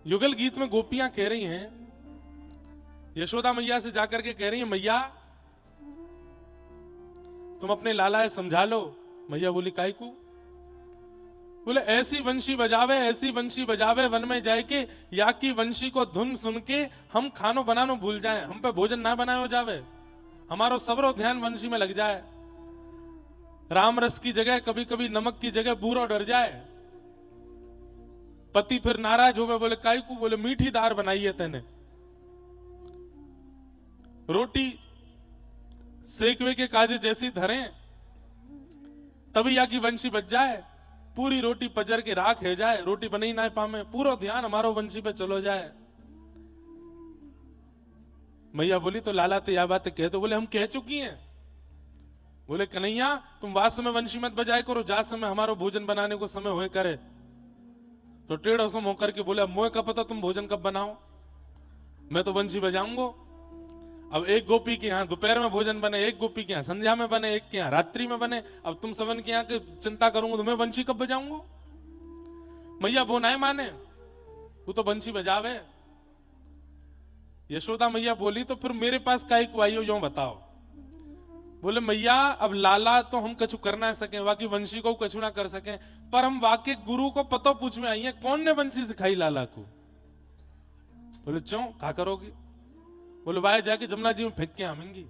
युगल गीत में गोपियां कह रही हैं, यशोदा मैया से जाकर के कह रही हैं, मैया तुम अपने लाला समझा लो। मैया बोली काय को? बोले ऐसी वंशी बजावे वन में जाए के, या की वंशी को धुन सुन के हम खानो बनानो भूल जाए, हम पे भोजन ना बनायो जावे, हमारो सबरो ध्यान वंशी में लग जाए। राम रस की जगह कभी कभी नमक की जगह बूरो डर जाए। पति फिर नाराज हो गए, बोले काय को? बोले मीठी दार बनाई है तेने, रोटी सेकवे के काजे जैसी धरे तभी या की वंशी बच जाए, पूरी रोटी पजर के राख है जाए, रोटी बनी ना पामे, पूरा ध्यान हमारो वंशी पे चलो जाए। मैया बोली तो लाला तो यह बात कह दो। बोले हम कह चुकी हैं। बोले कन्हैया तुम वास में वंशी मत बजाए करो, जा समय हमारो भोजन बनाने को समय होए करे। तो टेढ़ सो होकर के बोले अब मुझे क्या पता तुम भोजन कब बनाओ, मैं तो वंशी बजाऊंगो। अब एक गोपी के यहाँ दोपहर में भोजन बने, एक गोपी के यहाँ संध्या में बने, एक के यहाँ रात्रि में बने। अब तुम सबन के यहाँ चिंता करूंगा तो मैं वंशी कब बजाऊंगा? मैया वो ना माने, वो तो वंशी बजावे। यशोदा मैया बोली तो फिर मेरे पास काहे को आई हो, यूं बताओ। बोले मैया अब लाला तो हम कछु कर ना सके, बाकी वंशी को कछु ना कर सके, पर हम वाके गुरु को पतो पूछ में आई है, कौन ने वंशी सिखाई लाला को? बोले क्यों क्या करोगी? बोले वाह जाके जमुना जी में फेंक के आवेंगी।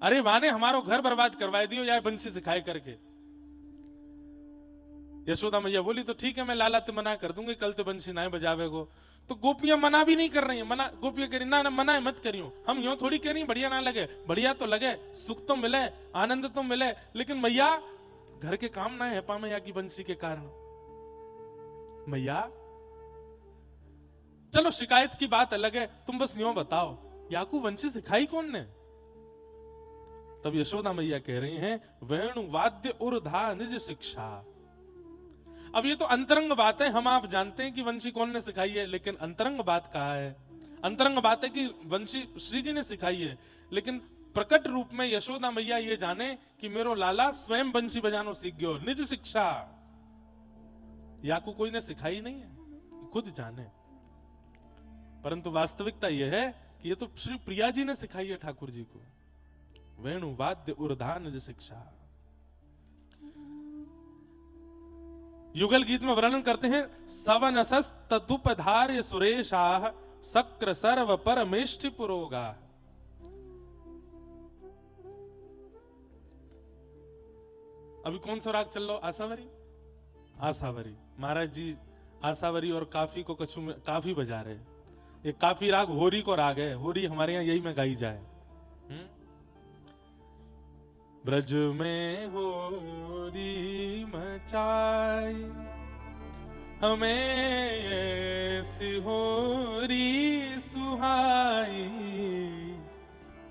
अरे वाने हमारो घर बर्बाद करवाए दियो या वंशी सिखाए करके। यशोदा मैया बोली तो ठीक है, मैं लाला ते मना कर दूंगी, कल ते वंशी ना बजावे को। तो गोपियां मना भी नहीं कर रही हैं, मना गोपियां कह रही ना मना मत करियो, हम यूं थोड़ी कह रही बढ़िया ना लगे, बढ़िया तो लगे, सुख तो मिले, आनंद तो मिले, लेकिन मैया घर के काम ना है पामे या की वंशी के कारण। मैया चलो शिकायत की बात अलग है, तुम बस यूं बताओ याकू वंशी सिखाई कौन ने? तब यशोदा मैया कह रही हैं वेणु वाद्य उर्धा निज शिक्षा। अब ये तो अंतरंग बात है, हम आप जानते हैं कि वंशी कौन ने सिखाई है, लेकिन अंतरंग बात कहा है? अंतरंग बात है कि वंशी श्री जी ने सिखाई है, लेकिन प्रकट रूप में यशोदा मैया ये जाने कि मेरो लाला स्वयं वंशी बजानो सीख गयो, निज शिक्षा। याकू कोई ने सिखाई नहीं है, खुद जाने। परंतु वास्तविकता यह है कि ये तो श्री प्रिया जी ने सिखाई है ठाकुर जी को। वेणु वाद्य उर्धान निज शिक्षा। युगल गीत में वर्णन करते हैं सवनसस तदुपधार्य सुरेशाह सक्र सर्व परमेष्टि पुरोगा। अभी कौन सा राग चल रहा? आसावरी। आसावरी महाराज जी आसावरी और काफी को कछु में काफी बजा रहे। ये काफी राग होरी को राग है, होरी हमारे यहाँ यही में गाई जाए। ब्रज में होरी मचाई हमें ऐसी होरी सुहाई,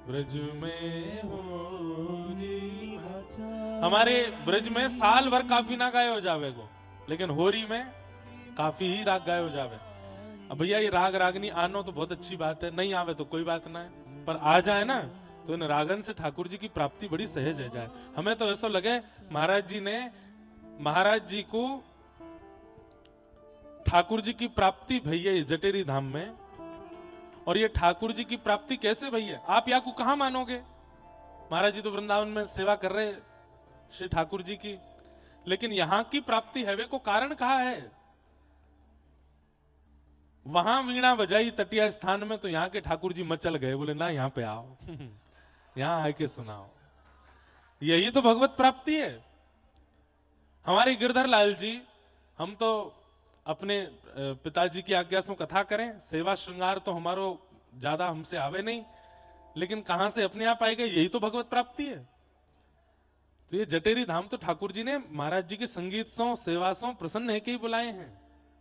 ब्रज में होरी मचाई। हमारे ब्रज में साल भर काफी ना गाए हो जावे को, लेकिन होरी में काफी ही राग गाए हो जावे। अब भैया ये राग रागनी आनो तो बहुत अच्छी बात है, नहीं आवे तो कोई बात ना है, पर आ जाए ना तो इन रागन से ठाकुर जी की प्राप्ति बड़ी सहज है जाए। हमें तो ऐसा लगे महाराज जी ने महाराज जी को ठाकुर जी की प्राप्ति भैया जटेरी धाम में, और ये ठाकुर जी की प्राप्ति कैसे भैया? आप या को कहां मानोगे? महाराज जी तो वृंदावन में सेवा कर रहे श्री ठाकुर जी की, लेकिन यहां की प्राप्ति है वे को कारण कहा है? वहां वीणा बजाई तटिया स्थान में तो यहाँ के ठाकुर जी मचल गए, बोले ना यहाँ पे आओ यहां आके सुनाओ। यही तो भगवत प्राप्ति है। हमारे गिरधर लाल जी, हम तो अपने पिताजी की आज्ञा से कथा करें, सेवा श्रृंगार तो हमारो ज्यादा हमसे आवे नहीं, लेकिन कहां से अपने आप आएगा? यही तो भगवत प्राप्ति है। तो ये जटेरी धाम तो ठाकुर जी ने महाराज जी के संगीत सो सेवा सो प्रसन्न है के ही बुलाए हैं।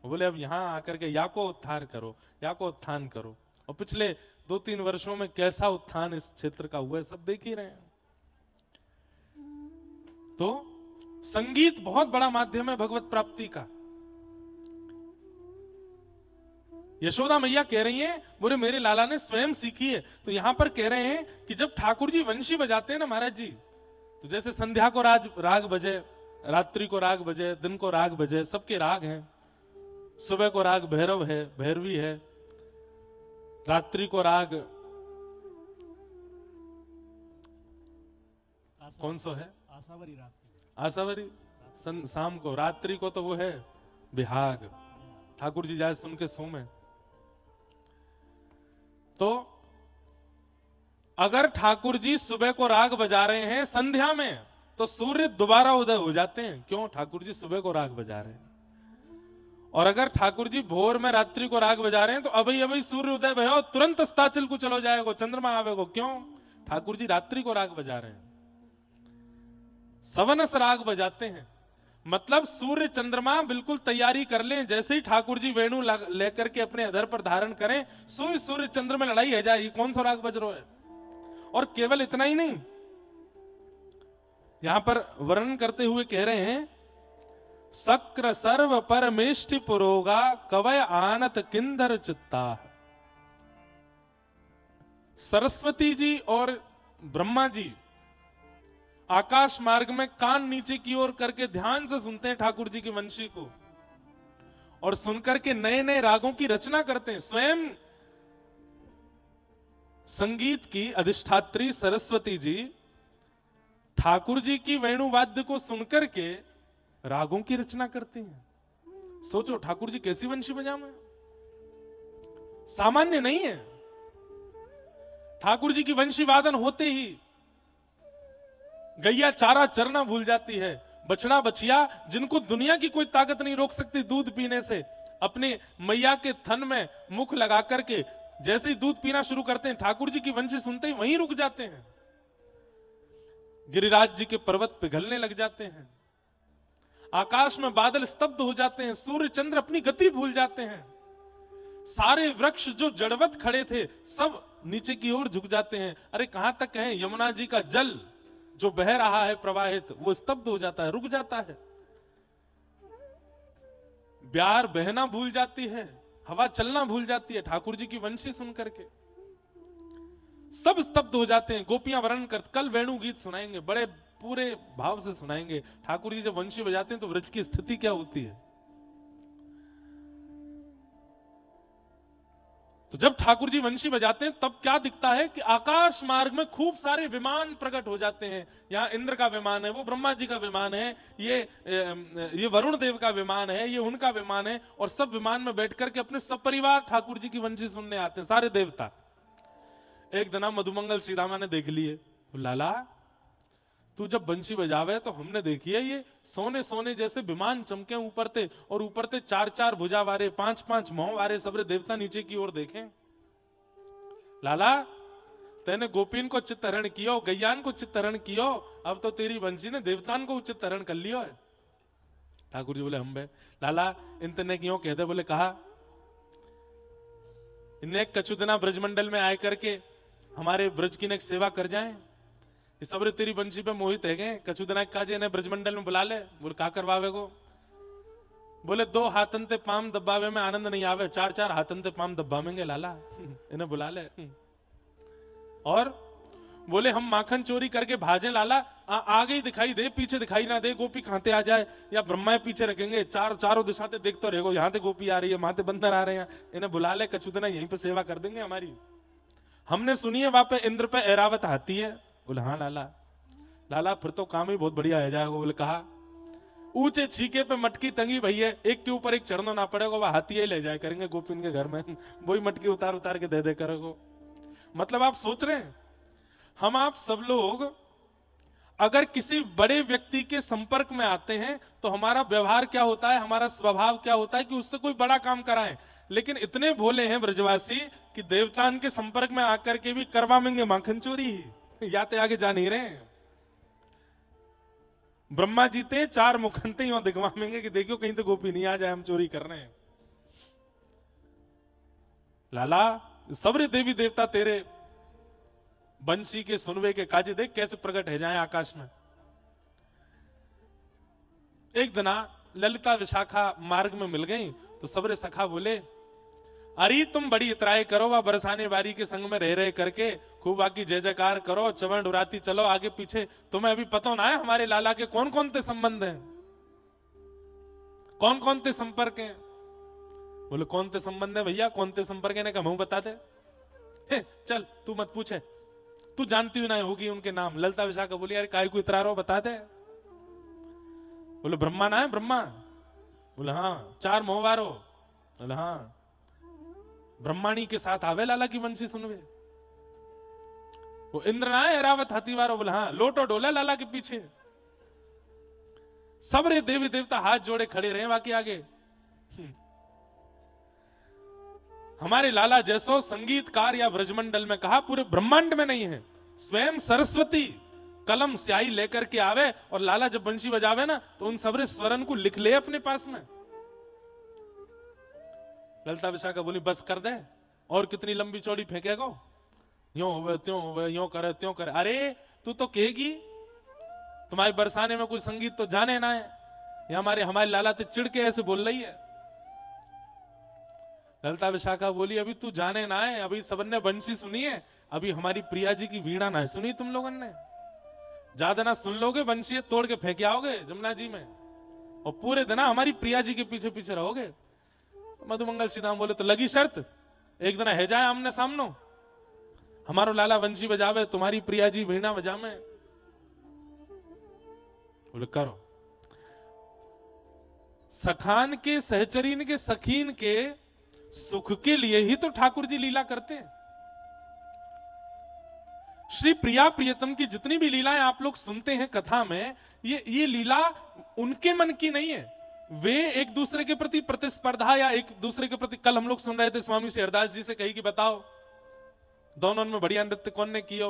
बोले अब यहां आकर के या को उत्थान करो, या को उत्थान करो। और पिछले 2-3 वर्षों में कैसा उत्थान इस क्षेत्र का हुआ है सब देख ही रहे हैं। तो संगीत बहुत बड़ा माध्यम है भगवत प्राप्ति का। यशोदा मैया कह रही हैं बोले मेरे लाला ने स्वयं सीखी है। तो यहां पर कह रहे हैं कि जब ठाकुर जी वंशी बजाते हैं ना महाराज जी, तो जैसे संध्या को राग बजे, रात्रि को राग बजे, दिन को राग बजे, सबके राग हैं। सुबह को राग भैरव है, भैरवी है, रात्रि को राग कौन सा है? आसावरी राग, आसावरी। शाम को, रात्रि को तो वो है बिहाग। ठाकुर जी जाए सुन के सो में। तो अगर ठाकुर जी सुबह को राग बजा रहे हैं संध्या में, तो सूर्य दोबारा उदय हो जाते हैं। क्यों? ठाकुर जी सुबह को राग बजा रहे हैं। और अगर ठाकुर जी भोर में रात्रि को राग बजा रहे हैं, तो अभी अभी सूर्य उदय भयो, तुरंत अस्ताचल को चलो जाएगो, चंद्रमा आवेगो। क्यों? ठाकुर जी रात्रि को राग बजा रहे हैं, सवनस राग बजाते हैं। मतलब सूर्य चंद्रमा बिल्कुल तैयारी कर लें, जैसे ही ठाकुर जी वेणु लेकर के अपने अधर पर धारण करें, सूर्य सूर्य चंद्र में लड़ाई है जाए, कौन सा राग बज रहा है। और केवल इतना ही नहीं, यहां पर वर्णन करते हुए कह रहे हैं, सक्र सर्व परमेष्टि पुरोगा कवय आनत किंदर चित्ता। सरस्वती जी और ब्रह्मा जी आकाश मार्ग में कान नीचे की ओर करके ध्यान से सुनते हैं ठाकुर जी की वंशी को, और सुनकर के नए नए रागों की रचना करते हैं। स्वयं संगीत की अधिष्ठात्री सरस्वती जी ठाकुर जी की वेणुवाद्य को सुनकर के रागों की रचना करती हैं। सोचो ठाकुर जी कैसी वंशी बजावे, सामान्य नहीं है। ठाकुर जी की वंशी वादन होते ही गैया चारा चरना भूल जाती है। बछड़ा बछिया जिनको दुनिया की कोई ताकत नहीं रोक सकती दूध पीने से, अपने मैया के थन में मुख लगा करके जैसे ही दूध पीना शुरू करते हैं, ठाकुर जी की वंशी सुनते ही वहीं रुक जाते हैं। गिरिराज जी के पर्वत पिघलने लग जाते हैं, आकाश में बादल स्तब्ध हो जाते हैं, सूर्य चंद्र अपनी गति भूल जाते हैं, सारे वृक्ष जो जड़वत खड़े थे सब नीचे की ओर झुक जाते हैं। अरे कहां तक कहें, यमुना जी का जल जो बह रहा है प्रवाहित, वो स्तब्ध हो जाता है, रुक जाता है। ब्यार बहना भूल जाती है, हवा चलना भूल जाती है, ठाकुर जी की वंशी सुन करके सब स्तब्ध हो जाते हैं। गोपियां वर्णन कर, कल वेणु गीत सुनाएंगे, बड़े पूरे भाव से सुनाएंगे। ठाकुर जी जब वंशी बजाते हैं तो व्रज की स्थिति क्या होती है। तो जब ठाकुर जी वंशी बजाते हैं तब क्या दिखता है कि आकाश मार्ग में खूब सारे विमान प्रकट हो जाते हैं। यहाँ इंद्र का विमान है, वो ब्रह्मा जी का विमान है, ये वरुण देव का विमान है, ये उनका विमान है, और सब विमान में बैठ करके अपने सब परिवार ठाकुर जी की वंशी सुनने आते हैं, सारे देवता। एक दिन मधुमंगल श्रीदामा ने देख लिए, लाला तू जब बंशी बजावे तो हमने देखी है ये सोने सोने जैसे विमान चमके ऊपर थे, और ऊपर थे 4-4 भुजा वारे, 5-5 मोह वारे, सबरे देवता नीचे की ओर देखें। लाला तेने गोपीन को चित्तहरण कियो, गैयान को चित्तहरण कियो, अब तो तेरी बंशी ने देवतान को चित्तहरण कर लियो है। ठाकुर जी बोले हम बे लाला इन क्यों कहते, बोले कहा इन्हें कछु दिना ब्रजमंडल में आए करके हमारे ब्रज की ने सेवा कर जाए, ये सब तेरी बंशी पे मोहित है गए, कछु दिना काजे इन्हें ब्रजमंडल में बुला ले। बोले का करवावे को, बोले 2 हाथन ते पाम दबावे में आनंद नहीं आवे, 4-4 हाथन ते पाम दबावेंगे लाला, इन्हें बुला ले। और बोले हम माखन चोरी करके भाजे लाला, आगे ही दिखाई दे पीछे दिखाई ना दे, गोपी खाते आ जाए या ब्रह्मा पीछे रखेंगे, चारों दिशा ते देखते रहेगो, यहाँ ते गोपी आ रही है, वहां ते बंदर आ रहे हैं, इन्हें बुला ले, कछु दिना यहीं पे सेवा कर देंगे हमारी। हमने सुनी है वहां पे इंद्र पे ऐरावत हाथी है। बोले हाँ लाला, लाला फिर तो काम ही बहुत बढ़िया है जाएगा। बोले कहा ऊंचे छीके पे मटकी टंगी भई है, एक के ऊपर एक चढ़ना ना पड़ेगा, वह हाथी ही ले जाए करेंगे गोपिन के घर में, वही मटकी उतार उतार के दे करेगो। मतलब आप सोच रहे हैं, हम आप सब लोग अगर किसी बड़े व्यक्ति के संपर्क में आते हैं तो हमारा व्यवहार क्या होता है, हमारा स्वभाव क्या होता है कि उससे कोई बड़ा काम कराएं। लेकिन इतने भोले हैं ब्रजवासी कि देवतान के संपर्क में आकर के भी करवाएंगे माखन चोरी ही, याते आगे जा नहीं रहे। ब्रह्मा जी ते 4 मुखंते ही दिखवाएंगे कि देखियो कहीं तो गोपी नहीं आ जाए, हम चोरी कर रहे हैं। लाला सबरे देवी देवता तेरे बंशी के सुनवे के काजे देख कैसे प्रकट है जाए आकाश में। एक दिना ललिता विशाखा मार्ग में मिल गई तो सबरे सखा बोले अरे तुम बड़ी इतराई करो, वह बरसाने बारी के संग में रह रहे करके खूब आकी जय जयकार करो, चवण उड़ाती चलो आगे पीछे, तुम्हें अभी पता ना है हमारे लाला के कौन कौन से संबंध हैं, कौन कौन से संपर्क हैं। बोले कौन ते संबंध है भैया, कौन ते संपर्क है? का मुंह बता दे, चल तू मत पूछे, तू जानती हुई ना होगी उनके नाम। ललिता विशाखा बोली यार काय को इतरा रहो, बता दे। बोले ब्रह्मा ना है, ब्रह्मा? बोले हाँ। 4 मोहवारो? बोले हाँ। ब्रह्माणी के साथ आवे लाला की वंशी सुनवे। वो इंद्र ना है, एरावत हाथी वारो? बोले हाँ। लोटो डोला लाला के पीछे। सबरे देवी देवता हाथ जोड़े खड़े रहे बाकी आगे। हमारे लाला जैसो संगीतकार या व्रजमंडल में कहा पूरे ब्रह्मांड में नहीं है। स्वयं सरस्वती कलम स्याही लेकर के आवे और लाला जब बंशी बजावे ना तो उन सबरे स्वरन को लिख ले अपने पास में। ललिता विशाखा बोली बस कर दे, और कितनी लंबी चौड़ी फेंकेगा? यो होवे त्यों होवे, यो करे त्यों करे। अरे तू तो कहेगी तुम्हारे बरसाने में कुछ संगीत तो जाने ना है, या हमारे लाला ते चिढ़ के ऐसे बोल रही है। ललिता विशाखा बोली अभी तू जाने ना है, अभी सबने बंशी सुनी है, अभी हमारी प्रिया जी की वीणा ना सुनी तुम लोगों ने। ज्यादा ना सुन लोगे, बंशी तोड़ के फेंके आओगे जमुना जी में, और पूरे दिन हमारी प्रिया जी के पीछे पीछे रहोगे। तो मधुमंगल श्रीधाम बोले तो लगी शर्त, एक दिन है जाए आमने सामनो, हमारो लाला बंशी बजावे, तुम्हारी प्रिया जी वीणा बजावे। बोले करो। सखान के, सहचरीन के, सखीन के सुख के लिए ही तो ठाकुर जी लीला करते हैं। श्री प्रिया प्रियतम की जितनी भी लीलाएं आप लोग सुनते हैं कथा में, ये लीला उनके मन की नहीं है। वे एक दूसरे के प्रति प्रतिस्पर्धा या एक दूसरे के प्रति, कल हम लोग सुन रहे थे स्वामी शेरदास जी से कही कि बताओ दोनों में बढ़िया नृत्य कौन ने किया।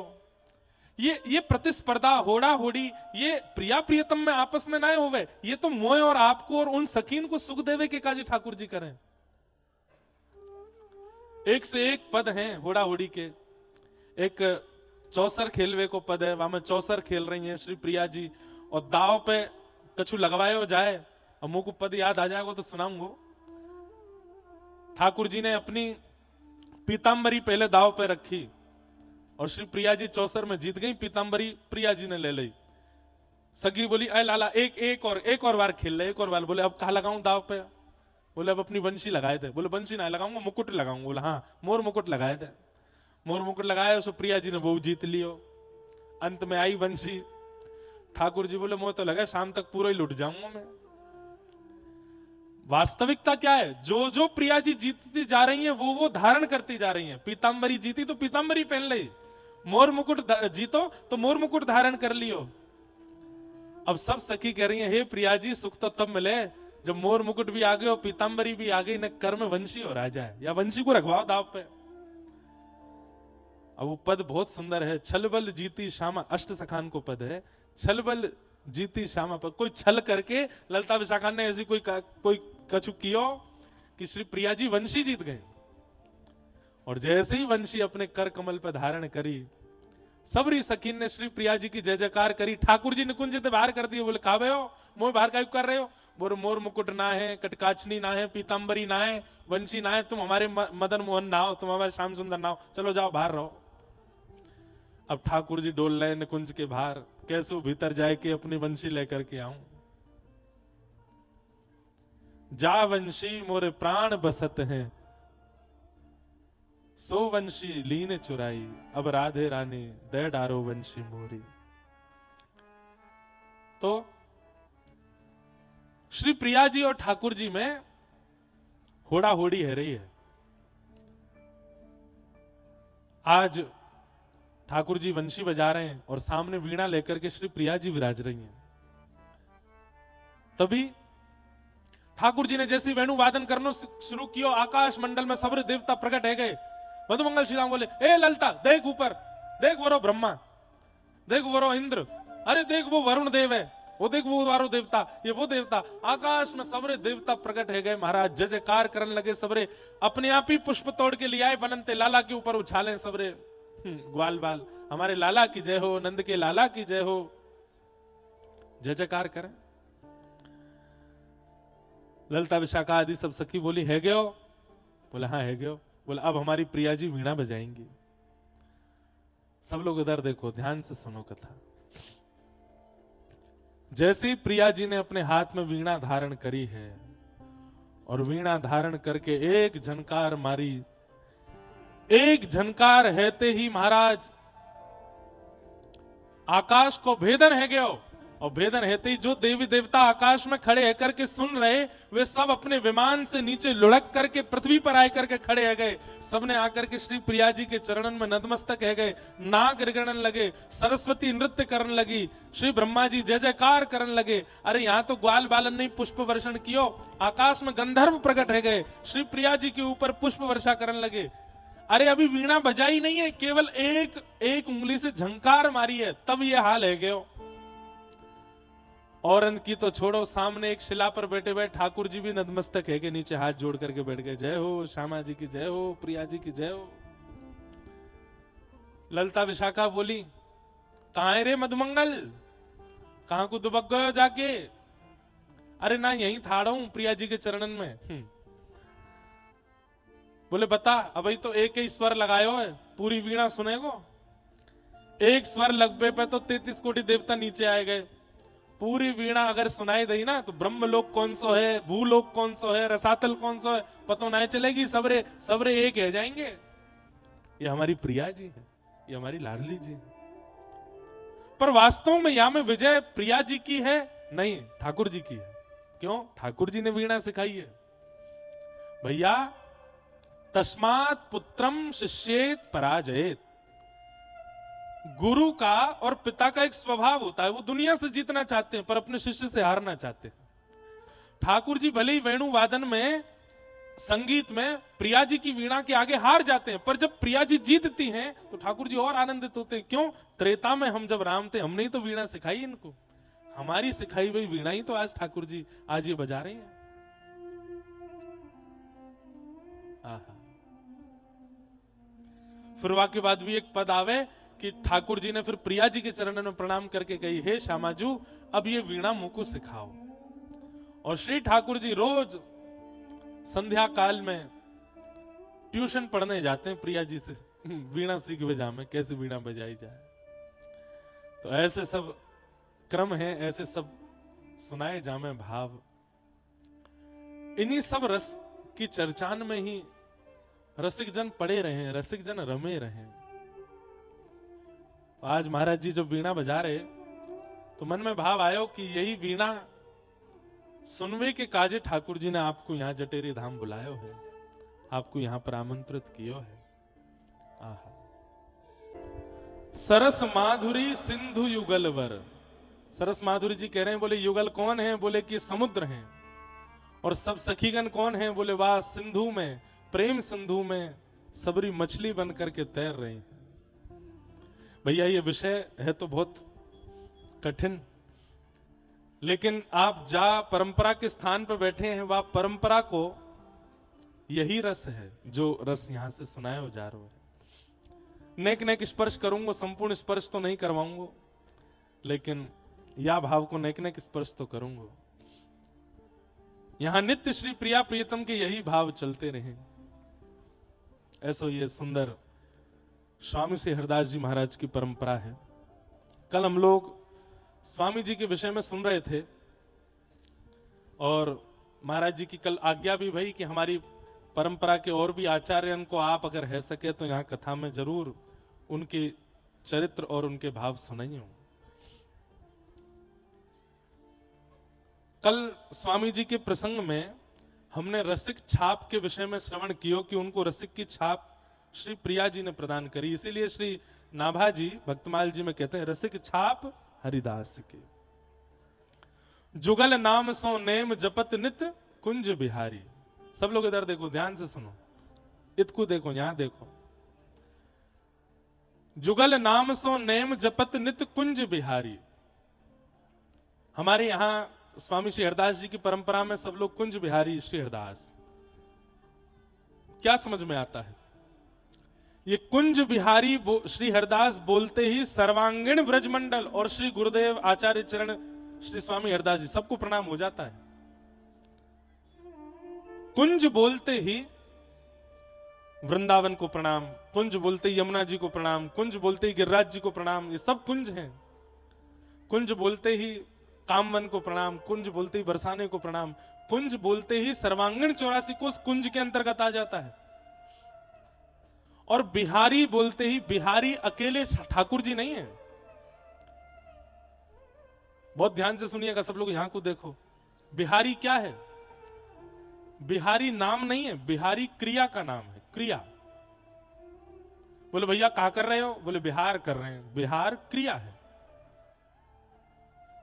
ये प्रतिस्पर्धा, होड़ा होड़ी, ये प्रिया प्रियतम में आपस में ना होवे, ये तो मोय और आपको और उन सखीन को सुख देवे के काजी ठाकुर जी करें। एक से एक पद हैं होड़ा होड़ी के। एक चौसर खेलवे को पद है, वहां में चौसर खेल रही हैं श्री प्रिया जी, और दाव पे कछु लगवाए हो जाए, और मुंह को पद याद आ जाएगा तो सुनाऊंगा। ठाकुर जी ने अपनी पीतांबरी पहले दाव पे रखी और श्री प्रिया जी चौसर में जीत गई, पीतांबरी प्रिया जी ने ले ली। सगी बोली अरे लाला एक और बार खेल ले, एक और बार। बोले अब कहा लगाऊं दाव पे? बोले अब अपनी बंशी लगाए थे। बोले बंशी ना लगाऊंगा, मुकुट लगाऊंगा। बोले हाँ, मोर मुकुट लगाए थे। मोर मुकुट लगाया, उसको प्रिया जी ने वो जीत लियो। अंत में आई बंशी। ठाकुर जी बोले मोह तो लगा शाम तक पूरा ही लुट जाऊंगा मैं। वास्तविकता क्या है, जो जो प्रिया जी जीतती जा रही हैं वो धारण करती जा रही हैं। पीतांबरी जीती तो पीतांबरी पहन ली, मोर मुकुट जीतो तो मोर मुकुट धारण कर लियो। अब सब सखी कह रही हैं हे प्रिया जी सुख तो तब मिले जब मोर मुकुट भी आ गए और पीतांबरी भी आ गई, न कर्म वंशी हो रह जाए, या वंशी को रखवाओ दाव पे। अब वो पद बहुत सुंदर है, छलबल जीती श्यामा, अष्ट सखान को पद है, छलबल जीती श्यामा पर। कोई छल करके ललिता विशाखा ने ऐसी कोई कछु कियो कि श्री प्रिया जी वंशी जीत गए, और जैसे ही वंशी अपने कर कमल पर धारण करी, सबरी सखीन ने श्री प्रिया जी की जय जयकार करी। ठाकुर जी निकुंज बाहर कर दिए। बोले कावे हो, मोह बाहर का कर रहे हो? बोले मोर मुकुट ना है, कटकाचनी ना है, पीतांबरी ना है, वंशी ना है, तुम हमारे मदन मोहन ना हो, तुम हमारे श्याम सुंदर ना हो, चलो जाओ बाहर रहो। अब ठाकुर जी डोल रहे निकुंज के बाहर, कैसे भीतर जाए कि अपनी वंशी लेकर के आऊं। जा वंशी मोरे प्राण बसत हैं, सो वंशी लीन चुराई, अब राधे रानी दे डारो वंशी मोरी। तो श्री प्रिया जी और ठाकुर जी में होड़ा होड़ी है रही है। आज ठाकुर जी वंशी बजा रहे हैं और सामने वीणा लेकर के श्री प्रिया जी विराज रही हैं। तभी ठाकुर जी ने जैसे वेणु वादन करना शुरू किया, आकाश मंडल में सबरे देवता प्रकट है गए। मधुमंगल श्री राम बोले ए ललिता देख ऊपर, देख वो ब्रह्मा, देख वो इंद्र, अरे देख वो वरुण देव है, वो देख वो वारो देवता, ये वो देवता। आकाश में सबरे देवता प्रकट है गए महाराज, जय जयकार करने लगे। सबरे अपने आप ही पुष्प तोड़ के लिया बनते लाला के ऊपर उछाले सबरे ग्वाल बाल, हमारे लाला की जय हो, नंद के लाला की जय हो, जय जयकार करें। ललिता विशाखा आदि सब सखी बोली है गयो? बोले हाँ है गयो। बोले अब हमारी प्रिया जी वीणा बजाएंगी। सब लोग इधर देखो, ध्यान से सुनो कथा। जैसे ही प्रिया जी ने अपने हाथ में वीणा धारण करी है, और वीणा धारण करके एक झनकार मारी। एक झनकार हेते ही महाराज आकाश को भेदन है गयो, और भेदन हेते ही जो देवी देवता आकाश में खड़े है करके सुन रहे, वे सब अपने विमान से नीचे लुढ़क करके पृथ्वी पर आए करके खड़े है गए। सबने आकर के श्री प्रिया जी के चरणन में नतमस्तक है गए, नाग रिगड़न लगे, सरस्वती नृत्य करने लगी, श्री ब्रह्मा जी जय जयकार करने लगे। अरे यहाँ तो ग्वाल बालन ने पुष्प वर्षण कियो, आकाश में गंधर्व प्रकट है गए, श्री प्रिया जी के ऊपर पुष्प वर्षा करने लगे। अरे अभी वीणा बजाई नहीं है, केवल एक उंगली से झंकार मारी है, तब ये हाल है गयो। और की तो छोड़ो, सामने एक शिला पर बैठे बैठे ठाकुर जी भी नतमस्तक है के नीचे हाथ जोड़ करके बैठ गए। जय हो श्यामा जी की जय हो, प्रिया जी की जय हो। ललता विशाखा बोली, कहां है रे मधुमंगल, कहां को दुबक गयो जाके? अरे ना यहीं थाड़ा हूं प्रिया जी के चरणन में। बोले बता, अभी तो एक ही स्वर लगायो है, पूरी वीणा सुनेगो? एक स्वर लगने पे तो 33 कोटि देवता नीचे आए गए। पूरी वीणा अगर सुनाई दी ना तो ब्रह्मलोक कौन सो है, भूलोक कौन सो है, रसातल कौन सो है, पता नहीं चलेगी। सबरे सबरे एक है जाएंगे। ये हमारी प्रिया जी है, ये हमारी लाडली जी है। पर वास्तव में यहाँ में विजय प्रिया जी की है नहीं, ठाकुर जी की है। क्यों? ठाकुर जी ने वीणा सिखाई है भैया। तस्मात् पुत्रम शिष्येत पराजयेत। गुरु का और पिता का एक स्वभाव होता है, वो दुनिया से जीतना चाहते हैं पर अपने शिष्य से हारना चाहते हैं। ठाकुर जी भले ही वेणु वादन में, संगीत में प्रिया जी की वीणा के आगे हार जाते हैं, पर जब प्रिया जी जीतती हैं तो ठाकुर जी और आनंदित होते हैं। क्यों? त्रेता में हम जब राम थे, हमने ही तो वीणा सिखाई इनको, हमारी सिखाई हुई वीणा ही तो आज ठाकुर जी आज ये बजा रहे हैं। फिर वाक्य बाद भी एक पद आवे कि ठाकुर जी ने फिर प्रिया जी के चरणों में प्रणाम करके कही, हे श्यामाजू अब ये वीणा मुझ को सिखाओ। और श्री ठाकुर जी रोज संध्या काल में ट्यूशन पढ़ने जाते हैं प्रिया जी से, वीणा सीख बजा में कैसे वीणा बजाई जाए। तो ऐसे सब क्रम है, ऐसे सब सुनाए जामे भाव। इन्हीं सब रस की चर्चान में ही रसिक जन पड़े रहे, रसिक जन रमे रहे। आज महाराज जी जब वीणा बजा रहे तो मन में भाव आयो कि यही वीणा सुनवे के काजे ठाकुर जी ने आपको यहाँ जटेरी धाम बुलायो है, आपको यहाँ पर आमंत्रित कियो है। आहा। सरस माधुरी सिंधु युगलवर। सरस माधुरी जी कह रहे हैं, बोले युगल कौन है? बोले कि समुद्र हैं। और सब सखीगण कौन है? बोले वाह सिंधु में, प्रेम सिंधु में सबरी मछली बन करके तैर रही है। भैया ये विषय है तो बहुत कठिन, लेकिन आप जा परंपरा के स्थान पर बैठे हैं, वह परंपरा को यही रस है जो रस यहां से सुनाया जा रहा है। नेक नेक स्पर्श करूंगा, संपूर्ण स्पर्श तो नहीं करवाऊंगा, लेकिन या भाव को नेक नेक स्पर्श तो करूंगा। यहां नित्य श्री प्रिया प्रियतम के यही भाव चलते रहे। ऐसा ये सुंदर स्वामी श्री हरदास जी महाराज की परंपरा है। कल हम लोग स्वामी जी के विषय में सुन रहे थे और महाराज जी की कल आज्ञा भी भई कि हमारी परंपरा के और भी आचार्य को आप अगर है सके तो यहाँ कथा में जरूर उनके चरित्र और उनके भाव सुनाइए। कल स्वामी जी के प्रसंग में हमने रसिक छाप के विषय में श्रवण किया कि उनको रसिक की छाप श्री प्रिया जी ने प्रदान करी। इसीलिए श्री नाभा जी भक्तमाल जी में कहते हैं रसिक छाप हरिदास के। जुगल नाम सो नेम जपत नित कुंज बिहारी। सब लोग इधर देखो, ध्यान से सुनो, इतको देखो, यहां देखो। जुगल नाम सो नेम जपत नित कुंज बिहारी। हमारे यहां स्वामी श्री हरदास जी की परंपरा में सब लोग कुंज बिहारी श्री हरदास। क्या समझ में आता है? ये कुंज बिहारी श्री हरदास बोलते ही सर्वांगीण ब्रजमंडल और श्री गुरुदेव आचार्य चरण श्री स्वामी हरदास जी सबको प्रणाम हो जाता है। कुंज बोलते ही वृंदावन को प्रणाम, कुंज बोलते ही यमुना जी को प्रणाम, कुंज बोलते ही गिरिराज जी को प्रणाम। ये सब कुंज हैं। कुंज बोलते ही कामवन को प्रणाम, कुंज बोलते ही बरसाने को प्रणाम, कुंज बोलते ही सर्वांगीण 84 कोस कुंज के अंतर्गत आ जाता है। और बिहारी बोलते ही बिहारी अकेले ठाकुर जी नहीं है। बहुत ध्यान से सुनिएगा सब लोग, यहां को देखो, बिहारी क्या है? बिहारी नाम नहीं है, बिहारी क्रिया का नाम है, क्रिया। बोले भैया क्या कर रहे हो? बोले बिहार कर रहे हैं। बिहार क्रिया है।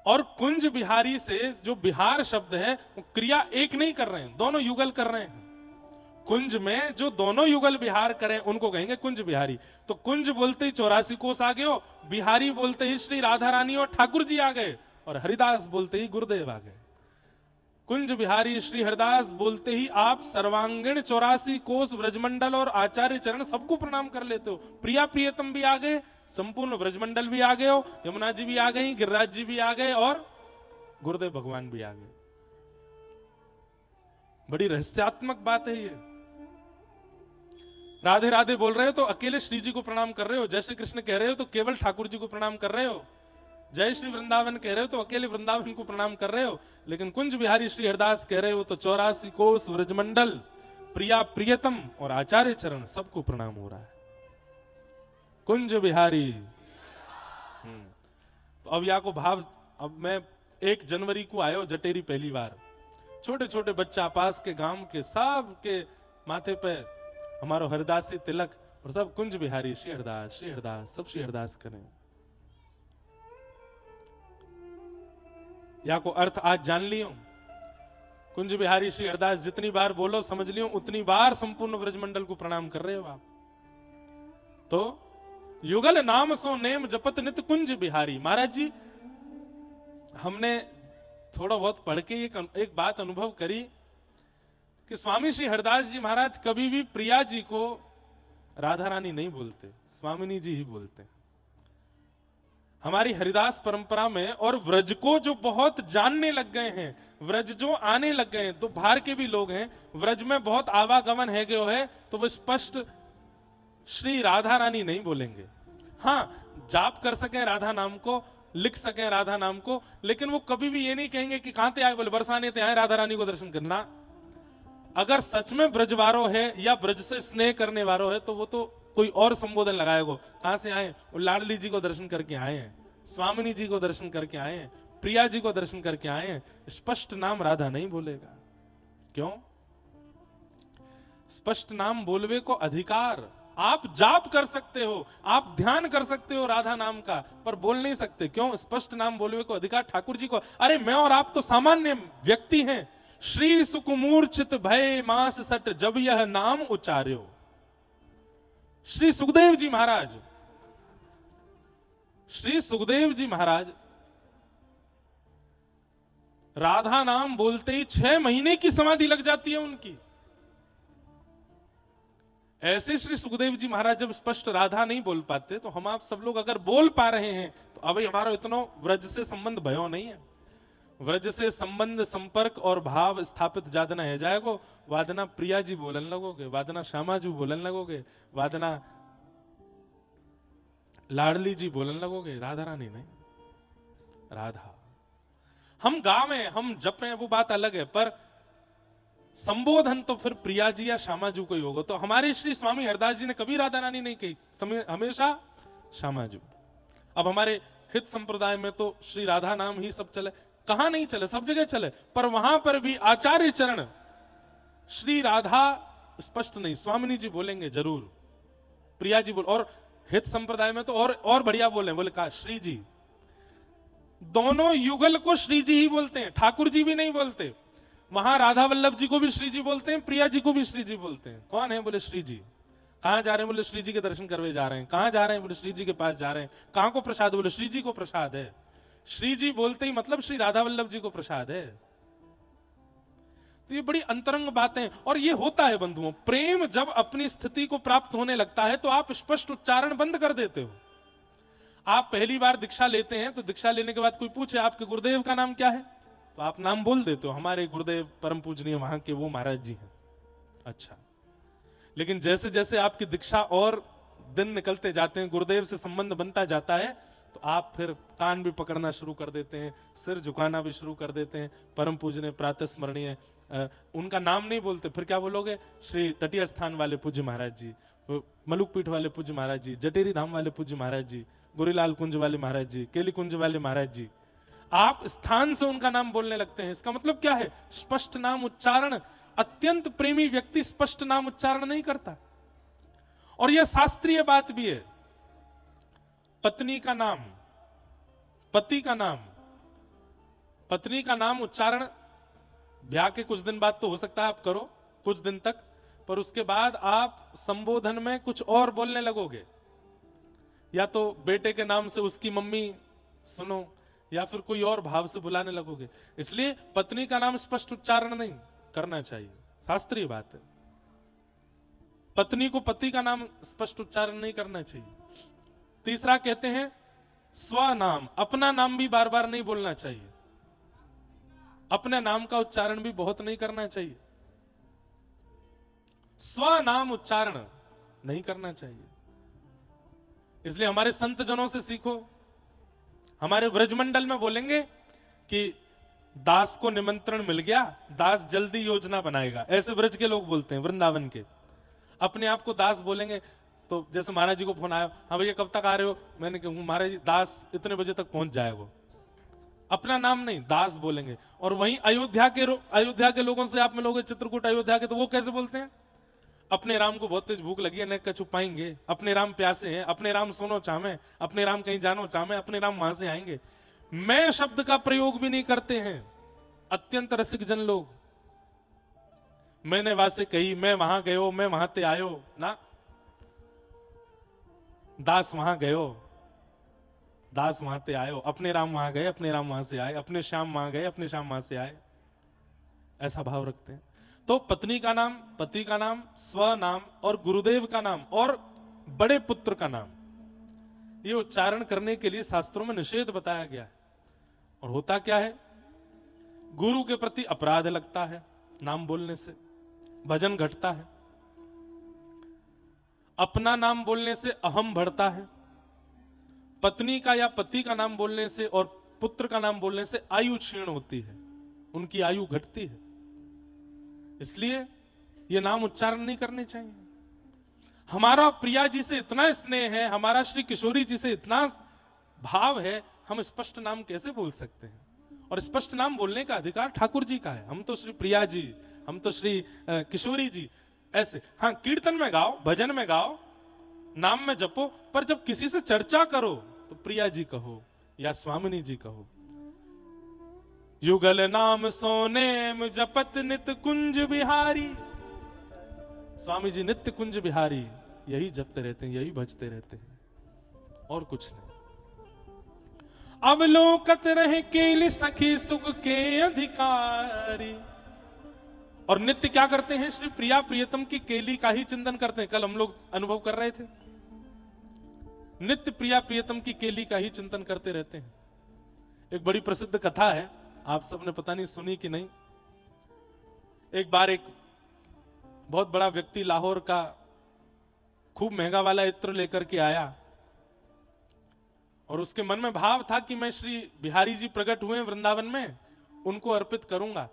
और कुंज बिहारी से जो बिहार शब्द है वो क्रिया एक नहीं कर रहे हैं, दोनों युगल कर रहे हैं। कुंज में जो दोनों युगल बिहार करें उनको कहेंगे कुंज बिहारी। तो कुंज बोलते ही 84 कोस आ गए हो, बिहारी बोलते ही श्री राधा रानी और ठाकुर जी आ गए, और हरिदास बोलते ही गुरुदेव आ गए। कुंज बिहारी श्री हरिदास बोलते ही आप सर्वांगीण 84 कोस व्रजमंडल और आचार्य चरण सबको प्रणाम कर लेते हो। प्रिया प्रियतम भी आ गए, संपूर्ण व्रजमंडल भी आ गए हो, यमुना जी भी आ गई, गिरिराज जी भी आ गए, और गुरुदेव भगवान भी आ गए। बड़ी रहस्यात्मक बात है ये। राधे राधे बोल रहे हो तो अकेले श्री जी को प्रणाम कर रहे हो, जय श्री कृष्ण कह रहे हो तो केवल ठाकुर जी को प्रणाम कर रहे हो, जय श्री वृंदावन कह रहे हो तो अकेले वृंदावन को प्रणाम कर रहे हो, लेकिन कुंज बिहारी श्री हरिदास कह रहे हो तो 84 कोस व्रजमंडल, प्रिया प्रियतम और आचार्य चरण सबको प्रणाम हो रहा है। कुंज बिहारी। तो अब या को भाव, अब मैं 1 जनवरी को आयो जटेरी पहली बार, छोटे छोटे बच्चा पास के गांव के सब के माथे पे हमारो हरिदासी तिलक, और सब कुंज बिहारी श्री हरिदास सब श्री हरिदास करें। या को अर्थ आज जान लियो, कुंज बिहारी श्री हरिदास जितनी बार बोलो समझ लियो उतनी बार संपूर्ण व्रजमंडल को प्रणाम कर रहे हो आप। तो युगल नाम सो नेम जपत नित कुंज बिहारी। महाराज जी हमने थोड़ा बहुत पढ़ के एक बात अनुभव करी कि स्वामी श्री हरिदास जी महाराज कभी भी प्रिया जी को राधा रानी नहीं बोलते, स्वामिनी जी ही बोलते हैं। हमारी हरिदास परंपरा में, और व्रज को जो बहुत जानने लग गए हैं, व्रज जो आने लग गए हैं, तो बाहर के भी लोग हैं, व्रज में बहुत आवागमन है गयो है, तो वो स्पष्ट श्री राधा रानी नहीं बोलेंगे। हाँ, जाप कर सके राधा नाम को, लिख सके राधा नाम को, लेकिन वो कभी भी ये नहीं कहेंगे कि कहां ते आए, बोले बरसाने ते आए राधा रानी को दर्शन करना। अगर सच में ब्रजवारो है या ब्रज से स्नेह करने वालों है तो वो तो कोई और संबोधन लगाएगा। कहां से आए? वो लाडली जी को दर्शन करके आए हैं, स्वामिनी जी को दर्शन करके आए हैं, प्रिया जी को दर्शन करके आए हैं। स्पष्ट नाम राधा नहीं बोलेगा। क्यों? स्पष्ट नाम बोलवे को अधिकार, आप जाप कर सकते हो, आप ध्यान कर सकते हो राधा नाम का, पर बोल नहीं सकते। क्यों? स्पष्ट नाम बोलवे को अधिकार ठाकुर जी को। अरे मैं और आप तो सामान्य व्यक्ति हैं। श्री सुकुमूर्छित भय मास सट जब यह नाम उच्चार्यो। श्री सुखदेव जी महाराज, श्री सुखदेव जी महाराज राधा नाम बोलते ही 6 महीने की समाधि लग जाती है उनकी। ऐसे श्री सुखदेव जी महाराज जब स्पष्ट राधा नहीं बोल पाते, तो हम आप सब लोग अगर बोल पा रहे हैं तो अभी हमारा इतना व्रज से संबंध भयो नहीं है। व्रज से संबंध, संपर्क और भाव स्थापित जादना है जाएगो। वादना प्रिया जी बोलन लगोगे, वादना श्यामा जी बोलन लगोगे, वादना लाडली जी बोलन लगोगे, राधा रानी नहीं। राधा हम गावें, हम जपें, वो बात अलग है, पर संबोधन तो फिर प्रिया जी या श्यामा जी को ही होगा। तो हमारे श्री स्वामी हरिदास जी ने कभी राधा रानी नहीं कही, हमेशा श्यामा जी। अब हमारे हित संप्रदाय में तो श्री राधा नाम ही सब चले, कहां नहीं चले, सब जगह चले, पर वहां पर भी आचार्य चरण श्री राधा स्पष्ट नहीं, स्वामिनी जी बोलेंगे जरूर, प्रिया जी बोल, और हित संप्रदाय में तो और बढ़िया बोले कहा श्री जी। दोनों युगल को श्री जी ही बोलते हैं, ठाकुर जी भी नहीं बोलते। वहां राधा वल्लभ जी को भी श्री जी बोलते हैं, प्रिया जी को भी श्री जी बोलते हैं। कौन है? बोले श्री जी। कहां जा रहे हैं? बोले श्री जी के दर्शन करवे जा रहे हैं। कहां जा रहे हैं? बोले श्री जी के पास जा रहे हैं। कहां को प्रसाद? बोले श्री जी को प्रसाद है। श्री जी बोलते ही मतलब श्री राधा वल्लभ जी को प्रसाद है। तो ये बड़ी अंतरंग बातें, और ये होता है बंधुओं, प्रेम जब अपनी स्थिति को प्राप्त होने लगता है तो आप स्पष्ट उच्चारण बंद कर देते हो। आप पहली बार दीक्षा लेते हैं तो दीक्षा लेने के बाद कोई पूछे आपके गुरुदेव का नाम क्या है, तो आप नाम बोल देते हो, हमारे गुरुदेव परम पूजनीय वहां के वो महाराज जी हैं। अच्छा, लेकिन जैसे जैसे आपकी दीक्षा और दिन निकलते जाते हैं, गुरुदेव से संबंध बनता जाता है, तो आप फिर कान भी पकड़ना शुरू कर देते हैं, सिर झुकाना भी शुरू कर देते हैं। परम पूजनीय प्रातः स्मरणीय उनका नाम नहीं बोलते, फिर क्या बोलोगे? श्री तटीय स्थान वाले पूज्य महाराज जी, मलुक पीठ वाले पूज्य महाराज जी, जटेरी धाम वाले पूज्य महाराज जी, गोरीलाल कुंज वाले महाराज जी, केली कुंज वाले महाराज जी। आप स्थान से उनका नाम बोलने लगते हैं। इसका मतलब क्या है? स्पष्ट नाम उच्चारण। अत्यंत प्रेमी व्यक्ति स्पष्ट नाम उच्चारण नहीं करता। और यह शास्त्रीय बात भी है। पत्नी का नाम, पति का नाम, पत्नी का नाम उच्चारण ब्याह के कुछ दिन बाद तो हो सकता है आप करो, कुछ दिन तक, पर उसके बाद आप संबोधन में कुछ और बोलने लगोगे। या तो बेटे के नाम से उसकी मम्मी सुनो, या फिर कोई और भाव से बुलाने लगोगे। इसलिए पत्नी का नाम स्पष्ट उच्चारण नहीं करना चाहिए, शास्त्रीय बात है। पत्नी को पति का नाम स्पष्ट उच्चारण नहीं करना चाहिए। तीसरा कहते हैं स्वनाम, अपना नाम भी बार बार नहीं बोलना चाहिए। अपने नाम का उच्चारण भी बहुत नहीं करना चाहिए। स्वनाम उच्चारण नहीं करना चाहिए। इसलिए हमारे संत जनों से सीखो। हमारे व्रजमंडल में बोलेंगे कि दास को निमंत्रण मिल गया, दास जल्दी योजना बनाएगा, ऐसे व्रज के लोग बोलते हैं, वृंदावन के। अपने आप को दास बोलेंगे। तो जैसे महाराज जी को फोन आया, हाँ भैया कब तक आ रहे हो? मैंने कहा महाराज जी दास इतने बजे तक पहुंच जाए। वो अपना नाम नहीं, दास बोलेंगे। और वहीं अयोध्या के लोगों से आप मिलोगे, चित्रकूट अयोध्या के, तो वो कैसे बोलते हैं? अपने राम को बहुत तेज भूख लगी है, नेक का छुपाएंगे, अपने राम प्यासे हैं, अपने राम सोनो चामे, अपने राम कहीं जानो चामे, अपने राम वहां से आएंगे। मैं शब्द का प्रयोग भी नहीं करते हैं अत्यंत रसिक जन लोग। मैंने वासे कही, मैं वहां गयो, मैं वहां ते आयो ना, दास वहां गयो, दास वहां ते आयो। अपने राम वहां गए, अपने राम वहां से आए, अपने श्याम वहां गए, अपने श्याम वहां से आए, ऐसा भाव रखते हैं। तो पत्नी का नाम, पति का नाम, स्वनाम और गुरुदेव का नाम और बड़े पुत्र का नाम, ये उच्चारण करने के लिए शास्त्रों में निषेध बताया गया है। और होता क्या है? गुरु के प्रति अपराध लगता है नाम बोलने से, भजन घटता है। अपना नाम बोलने से अहम बढ़ता है। पत्नी का या पति का नाम बोलने से और पुत्र का नाम बोलने से आयु क्षीण होती है, उनकी आयु घटती है। इसलिए ये नाम उच्चारण नहीं करने चाहिए। हमारा प्रिया जी से इतना स्नेह है, हमारा श्री किशोरी जी से इतना भाव है, हम स्पष्ट नाम कैसे बोल सकते हैं? और स्पष्ट नाम बोलने का अधिकार ठाकुर जी का है। हम तो श्री प्रिया जी, हम तो श्री किशोरी जी, ऐसे। हाँ, कीर्तन में गाओ, भजन में गाओ, नाम में जपो, पर जब किसी से चर्चा करो तो प्रिया जी कहो या स्वामिनी जी कहो। युगल नाम सोनेम जपत नित कुंज बिहारी। स्वामी जी नित्य कुंज बिहारी यही जपते रहते हैं, यही भजते रहते हैं, और कुछ नहीं। अवलोकत रहे केली सखी सुख के अधिकारी। और नित्य क्या करते हैं? श्री प्रिया प्रियतम की केली का ही चिंतन करते हैं। कल हम लोग अनुभव कर रहे थे, नित्य प्रिया प्रियतम की केली का ही चिंतन करते रहते हैं। एक बड़ी प्रसिद्ध कथा है, आप सबने पता नहीं सुनी कि नहीं। एक बार एक बहुत बड़ा व्यक्ति लाहौर का खूब महंगा वाला इत्र लेकर के आया, और उसके मन में भाव था कि मैं श्री बिहारी जी प्रकट हुए वृंदावन में, उनको अर्पित करूंगा।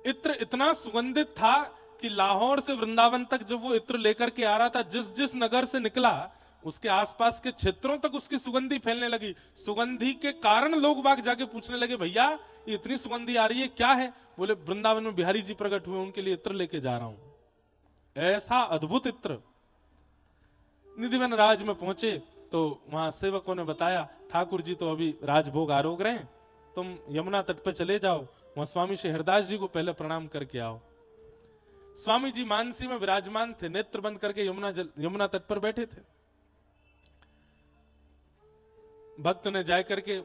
इत्र इतना सुगंधित था कि लाहौर से वृंदावन तक जब वो इत्र लेकर के आ रहा था, जिस जिस नगर से निकला उसके आसपास के क्षेत्रों तक उसकी सुगंधी फैलने लगी। सुगंधी के कारण लोग बाग जाके पूछने लगे, भैया ये इतनी सुगंधी आ रही है, क्या है? बोले वृंदावन में बिहारी जी प्रकट हुए, उनके लिए इत्र लेके जा रहा हूं। ऐसा अद्भुत इत्र। निधिवन राज में पहुंचे तो वहां सेवकों ने बताया, ठाकुर जी तो अभी राजभोग आरोग रहे हैं, तुम यमुना तट पर चले जाओ, वहां स्वामी श्री हरदास जी को पहले प्रणाम करके आओ। स्वामी जी मानसी में विराजमान थे, नेत्र बंद करके यमुना तट पर बैठे थे। भक्त ने जाय करके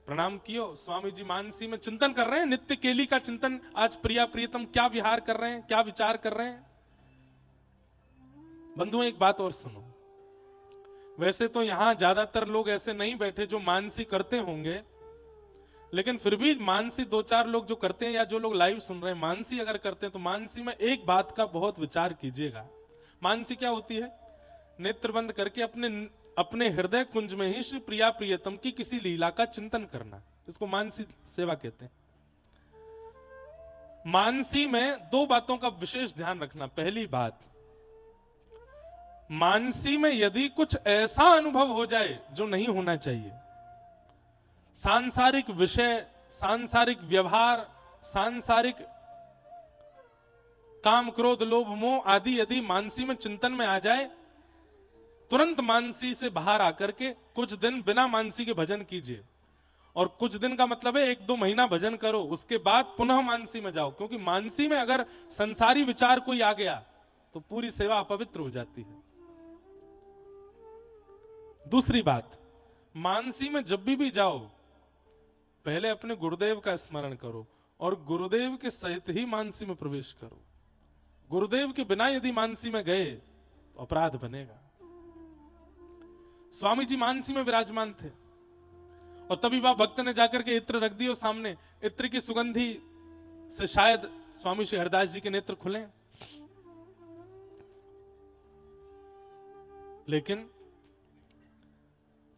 प्रणाम कियो। स्वामी जी मानसी में चिंतन कर रहे हैं, नित्य केली का चिंतन। आज प्रिया प्रियतम क्या विहार कर रहे हैं, क्या विचार कर रहे हैं। बंधुओं, एक बात और सुनो, वैसे तो यहां ज्यादातर लोग ऐसे नहीं बैठे जो मानसी करते होंगे, लेकिन फिर भी मानसी दो चार लोग जो करते हैं, या जो लोग लाइव सुन रहे हैं मानसी अगर करते हैं, तो मानसी में एक बात का बहुत विचार कीजिएगा। मानसी क्या होती है? नेत्र बंद करके अपने अपने हृदय कुंज में ही श्री प्रिया प्रियतम की किसी लीला का चिंतन करना, इसको मानसी सेवा कहते हैं। मानसी में दो बातों का विशेष ध्यान रखना। पहली बात, मानसी में यदि कुछ ऐसा अनुभव हो जाए जो नहीं होना चाहिए, सांसारिक विषय, सांसारिक व्यवहार, सांसारिक काम क्रोध लोभ मोह आदि यदि मानसी में चिंतन में आ जाए, तुरंत मानसी से बाहर आकर के कुछ दिन बिना मानसी के भजन कीजिए। और कुछ दिन का मतलब है 1-2 महीना भजन करो, उसके बाद पुनः मानसी में जाओ, क्योंकि मानसी में अगर संसारी विचार कोई आ गया तो पूरी सेवा अपवित्र हो जाती है। दूसरी बात, मानसी में जब भी जाओ पहले अपने गुरुदेव का स्मरण करो और गुरुदेव के सहित ही मानसी में प्रवेश करो। गुरुदेव के बिना यदि मानसी में गए तो अपराध बनेगा। स्वामी जी मानसी में विराजमान थे और तभी वह भक्त ने जाकर के इत्र रख दिया सामने। इत्र की सुगंधी से शायद स्वामी श्री हरदास जी के नेत्र खुले, लेकिन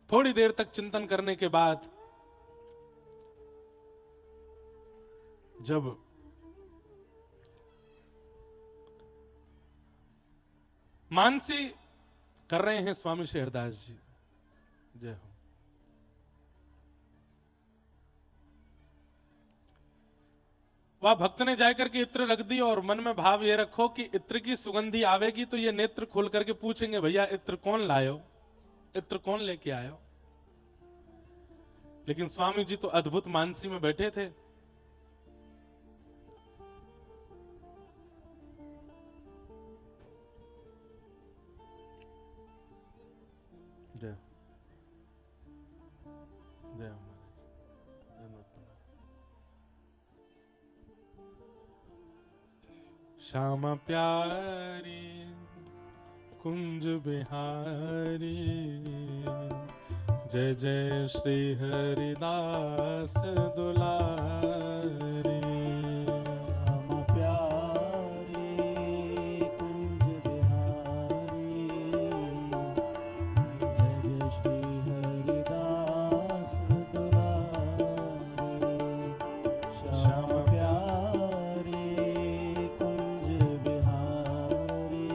थोड़ी देर तक चिंतन करने के बाद जब मानसी कर रहे हैं स्वामी श्री हरदास जी, जय हो, वह भक्त ने जाकर के इत्र रख दी और मन में भाव ये रखो कि इत्र की सुगंधी आवेगी तो ये नेत्र खोल करके पूछेंगे, भैया इत्र कौन लायो, इत्र कौन लेके आयो। लेकिन स्वामी जी तो अद्भुत मानसी में बैठे थे। जय जय श्याम प्यारी कुंज बिहारी, जय जय श्री हरिदास दुलारी। श्याम प्यारी कुंज बिहारी,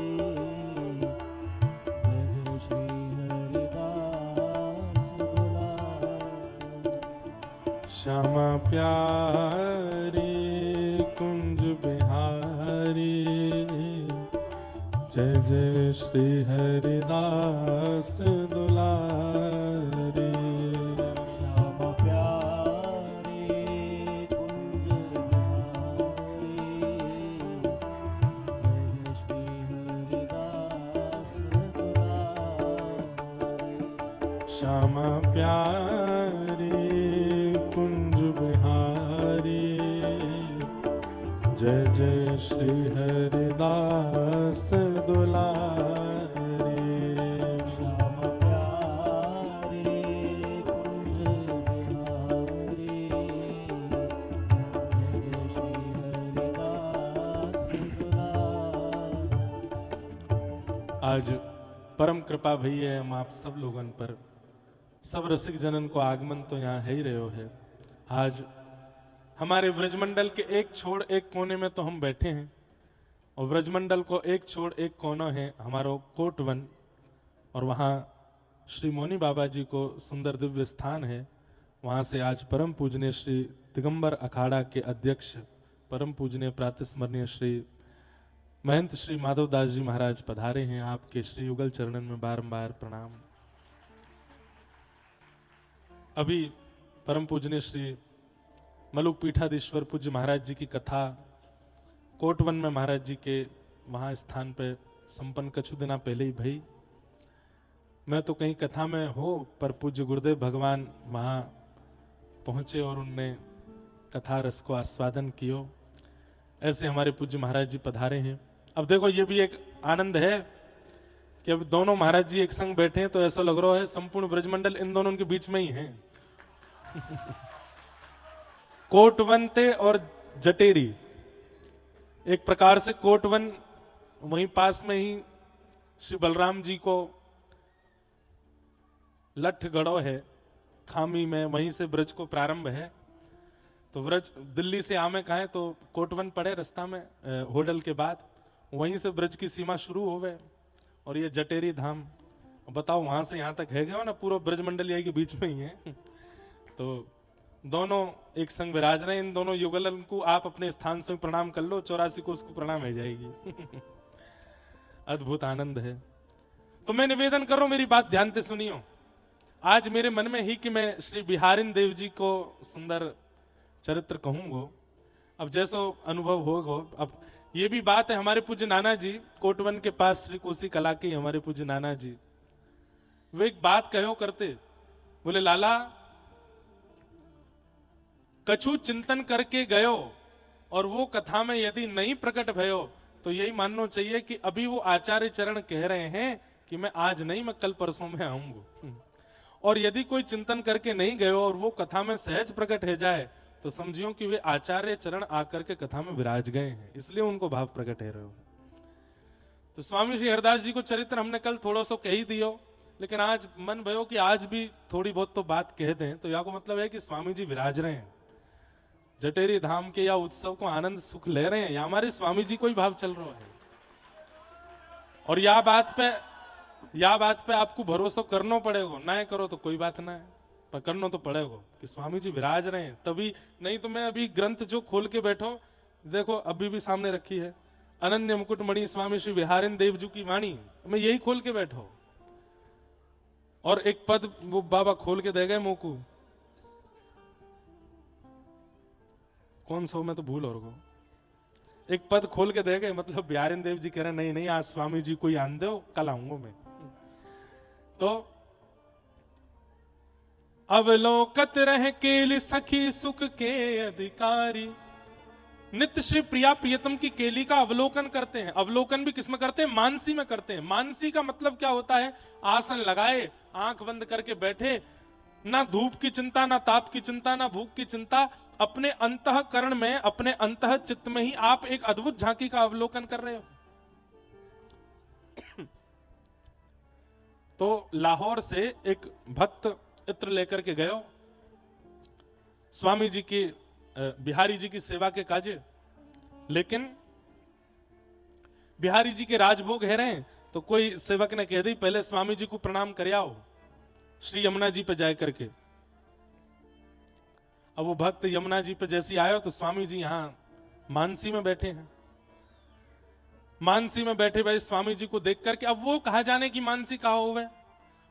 जय जय श्री हरिदास दुलारी। श्याम प्यारी कुंज बिहारी, जय जय श्री हरिदास दुलारी। श्याम प्यारी कुंज बिहारी, जय जय श्री हरिदास दुलारी। श्याम प्यारी कुंज बिहारी, जय जय श्री हरिदास दुलारी। श्याम प्यारी कुंज बिहारी, जय जय श्री हरिदास दुलारी। श्याम प्यारी कुंज बिहारी, जय जय श्री हरिदास दुलारी। आज परम कृपा भई है हम आप सब लोगन पर, सब रसिक जनन को आगमन तो यहाँ है ही रहे है। आज हमारे व्रजमंडल के एक छोड़ एक कोने में तो हम बैठे हैं और व्रजमंडल को एक छोड़ एक कोना है हमारो कोटवन, और वहाँ श्री मौनी बाबा जी को सुंदर दिव्य स्थान है। वहाँ से आज परम पूजनीय श्री दिगंबर अखाड़ा के अध्यक्ष परम पूजनीय प्रातस्मरणीय श्री महंत श्री माधवदास जी महाराज पधारे हैं। आपके श्री युगल चरणन में बारंबार प्रणाम। अभी परम पूजनीय श्री मलुक पीठाधीश्वर पूज्य महाराज जी की कथा कोटवन में महाराज जी के वहाँ स्थान पे संपन्न कछु दिना पहले ही भई। मैं तो कहीं कथा में हो पर पूज्य गुरुदेव भगवान वहाँ पहुँचे और उनने कथा रस को आस्वादन कियो। ऐसे हमारे पूज्य महाराज जी पधारे हैं। अब देखो ये भी एक आनंद है कि अब दोनों महाराज जी एक संग बैठे हैं तो ऐसा लग रहा है संपूर्ण ब्रजमंडल इन दोनों के बीच में ही है। कोटवनते और जटेरी, एक प्रकार से कोटवन वहीं पास में ही श्री बलराम जी को लठ गढ़ो है खामी में, वहीं से ब्रज को प्रारंभ है। तो ब्रज दिल्ली से आमे कहें तो कोटवन पड़े रास्ता में, होडल के बाद वहीं से ब्रज की सीमा शुरू हो गए। और ये जटेरी धाम, बताओ वहां से यहाँ तक है गया ना, पूरा ब्रज मंडल के बीच में ही है। तो दोनों एक संग विराज रहे, इन दोनों युगलन को आप अपने स्थान से प्रणाम कर लो, 84 को उसको प्रणाम हो जाएगी। अद्भुत आनंद है। तो मैं निवेदन कर रहा हूं, मेरी बात ध्यान से सुनियो। आज मेरे मन में ही कि मैं श्री बिहारिन देव जी को सुंदर चरित्र कहूंगा। अब जैसा अनुभव होगा, अब ये भी बात है, हमारे पूज्य नाना जी कोटवन के पास श्री कोसी कला के हमारे पूज्य नाना जी, वे एक बात कहो करते, बोले लाला कछु चिंतन करके गयो और वो कथा में यदि नहीं प्रकट भयो तो यही मानना चाहिए कि अभी वो आचार्य चरण कह रहे हैं कि मैं आज नहीं, मैं कल परसों में आऊंगा। और यदि कोई चिंतन करके नहीं गयो और वो कथा में सहज प्रकट हो जाए तो समझियो कि वे आचार्य चरण आकर के कथा में विराज गए हैं, इसलिए उनको भाव प्रकट है रहे हो। तो स्वामी श्री हरदास जी को चरित्र हमने कल थोड़ा सा कह ही दियो, लेकिन आज मन भयो कि आज भी थोड़ी बहुत तो बात कह दें। तो यहाँ को मतलब है कि स्वामी जी विराज रहे हैं जटेरी धाम के, या उत्सव को आनंद सुख ले रहे हैं, या हमारे स्वामी जी को ही भाव चल रहा है। और या बात पे आपको भरोसा करना पड़ेगा, ना करो तो कोई बात ना है, पर करना तो पड़ेगा कि स्वामी जी विराज रहे हैं तभी। नहीं तो मैं अभी ग्रंथ जो खोल के बैठो, देखो अभी भी सामने रखी है अनन्य मुकुटमणि स्वामी श्री बिहारिन देव जी की वाणी, मैं यही खोल के बैठो। और एक पद वो बाबा खोल के दे गए मुंह को, कौन सो मैं तो भूल और गो, एक पद खोल के दे गए, मतलब बिहारिन देव जी कह रहे नहीं नहीं आज स्वामी जी को आन दो, कल आऊंगा मैं। तो अवलोकत रह केली सखी सुख के अधिकारी, नित्य श्री प्रिया प्रियतम की केली का अवलोकन करते हैं। अवलोकन भी किसमें करते हैं? मानसी में करते हैं। मानसी का मतलब क्या होता है? आसन लगाए, आंख बंद करके बैठे, ना धूप की चिंता, ना ताप की चिंता, ना भूख की चिंता, अपने अंतःकरण में, अपने अंतः चित्त में ही आप एक अद्भुत झांकी का अवलोकन कर रहे हो। तो लाहौर से एक भक्त इत्र लेकर के गयो स्वामी जी की, बिहारी जी की सेवा के काजे, लेकिन बिहारी जी के राजभोग है रहे, तो कोई सेवक ने कह दी पहले स्वामी जी को प्रणाम कर आओ श्री यमुना जी पे जाए करके। अब वो भक्त यमुना जी पे जैसी आयो तो स्वामी जी यहां मानसी में बैठे हैं। मानसी में बैठे भाई स्वामी जी को देख करके, अब वो कहा जाने की मानसी कहा हुए,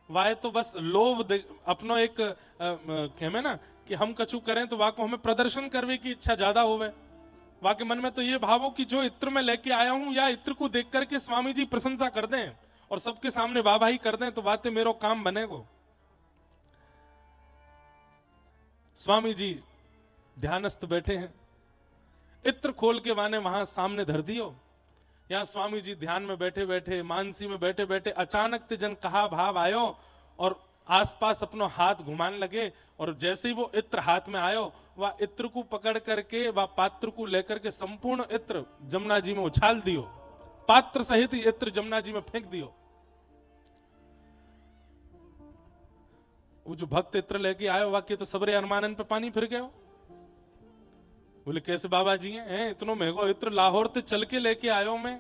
वाहे तो बस लोभ अपनो एक कहमे ना कि हम कछु करें तो वाको हमें प्रदर्शन करने की इच्छा ज्यादा होवे। वाके मन में तो ये भावो कि जो इत्र में लेके आया हूं, या इत्र को देख करके स्वामी जी प्रशंसा कर दें और सबके सामने वाहवाही कर दें तो वाते मेरो काम बनेगो। स्वामी जी ध्यानस्थ बैठे हैं, इत्र खोल के वाने वहां सामने धर दियो। यहाँ स्वामी जी ध्यान में बैठे बैठे, मानसी में बैठे बैठे, अचानक ते जन कहा भाव आयो और आसपास अपनो हाथ घुमाने लगे। और जैसे ही वो इत्र हाथ में आयो, वह इत्र को पकड़ करके, वह पात्र को लेकर के संपूर्ण इत्र जमुना जी में उछाल दियो, पात्र सहित इत्र जमुना जी में फेंक दियो। वो जो भक्त इत्र लेके आयो, वाक्य तो सबरे अरमानन पे पानी फिर गयो। बोले कैसे बाबा जी हैं, इतनो महंगो इत्र लाहौर ते चल के लेके आयो मैं,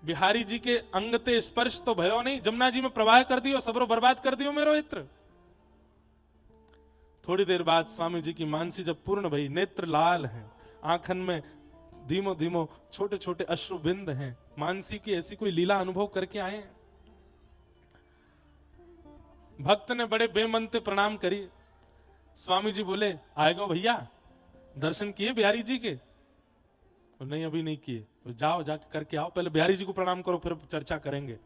बिहारी जी के अंग ते स्पर्श तो भयो नहीं, जमुना जी में प्रवाह कर दियो, सबरो बर्बाद कर दियो मेरो इत्र। थोड़ी देर बाद स्वामी जी की मानसी जब पूर्ण भई, नेत्र लाल हैं, आंखन में धीमो धीमो छोटे छोटे अश्रु बिंद हैं, मानसी की ऐसी कोई लीला अनुभव करके आए हैं। भक्त ने बड़े बेमनते प्रणाम करी। स्वामी जी बोले आएगा भैया, दर्शन किए बिहारी जी के? नहीं अभी नहीं किए। जाओ जाके करके आओ, पहले बिहारी जी को प्रणाम करो फिर चर्चा करेंगे।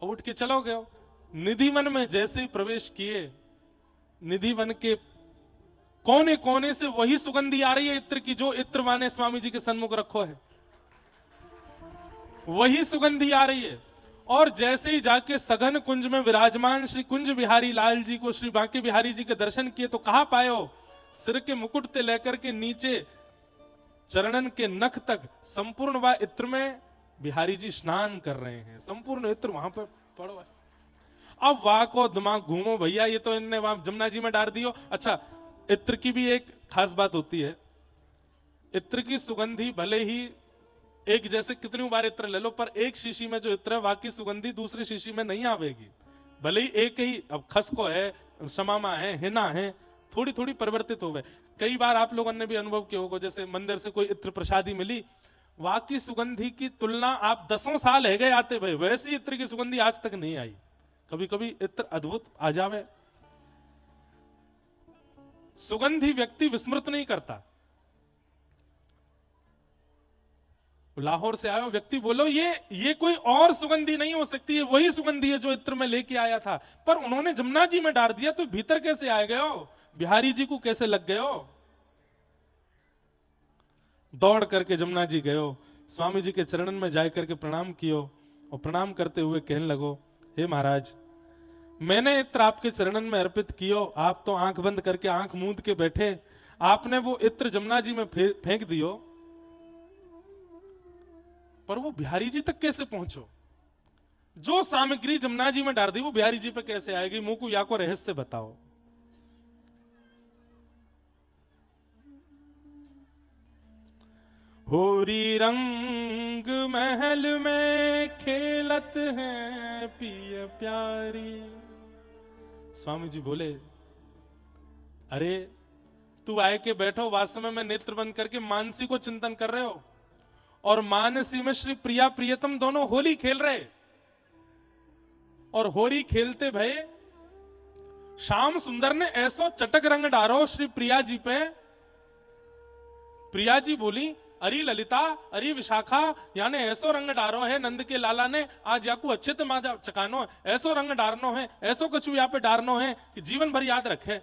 उठ के चलो गए। निधि वन में जैसे ही प्रवेश किए, निधि वन के कोने कोने से वही सुगंधी आ रही है इत्र की, जो इत्र माने स्वामी जी के सन्मुख रखो है, वही सुगंधी आ रही है। और जैसे ही जाके सघन कुंज में विराजमान श्री कुंज बिहारी लाल जी को, श्री बांके बिहारी जी के दर्शन किए तो कहा पायो, सिर के मुकुट से लेकर के नीचे चरणन के नख तक संपूर्ण वह इत्र में बिहारी जी स्नान कर रहे हैं, संपूर्ण इत्र वहां पर पड़ो है। अब वाह को दिमाग घूमो भैया, ये तो इनने वहां जमुना जी में डाल दियो। अच्छा, इत्र की भी एक खास बात होती है। इत्र की सुगंधी भले ही एक जैसे कितनी बार इत्र ले लो, पर एक शीशी में जो इत्र है वाकी सुगंधी दूसरी शीशी में नहीं आवेगी। भले ही एक ही, अब खसको है, शमामा है, हिना है, थोड़ी थोड़ी परिवर्तित हो गए। कई बार आप लोगों ने भी अनुभव किया होगा, जैसे मंदिर से कोई इत्र प्रसादी मिली, वाकी सुगंधी की तुलना आप 10 साल है गए आते भाई, वैसी इत्र की सुगंधी आज तक नहीं आई। कभी कभी इत्र अद्भुत आ जावे। सुगंधी व्यक्ति विस्मृत नहीं करता। लाहौर से आयो व्यक्ति बोलो ये कोई और सुगंधी नहीं हो सकती, है वही सुगंधी है जो इत्र में लेके आया था, पर उन्होंने जमुना जी में डाल दिया तो भीतर कैसे आ गए हो, बिहारी जी को कैसे लग गए हो। दौड़ करके जमुना जी गए हो, स्वामी जी के चरणन में जाकर करके प्रणाम कियो, और प्रणाम करते हुए कहने लगो, हे महाराज, मैंने इत्र आपके चरणन में अर्पित कियो, आप तो आंख बंद करके आंख मूंद के बैठे, आपने वो इत्र जमुना जी में फेंक दियो, पर वो बिहारी जी तक कैसे पहुंचो। जो सामग्री जमुना जी में डाल दी वो बिहारी जी पे कैसे आएगी, मुंह को या को रहस्य बताओ। होरी रंग महल में खेलत है पिय प्यारी। स्वामी जी बोले, अरे तू आए के बैठो, वास्तव में नेत्र बंद करके मानसी को चिंतन कर रहे हो, और मानसी में श्री प्रिया प्रियतम दोनों होली खेल रहे, और होली खेलते भय श्याम सुंदर ने ऐसो चटक रंग डारो श्री प्रिया जी पे। प्रिया जी बोली, अरे ललिता, अरे विशाखा, यानी ऐसो रंग डारो है नंद के लाला ने, आज याकू अच्छे ते माजा चकानो, ऐसो रंग डारनो है, ऐसो कछु यहाँ पे डारनो है कि जीवन भर याद रखे।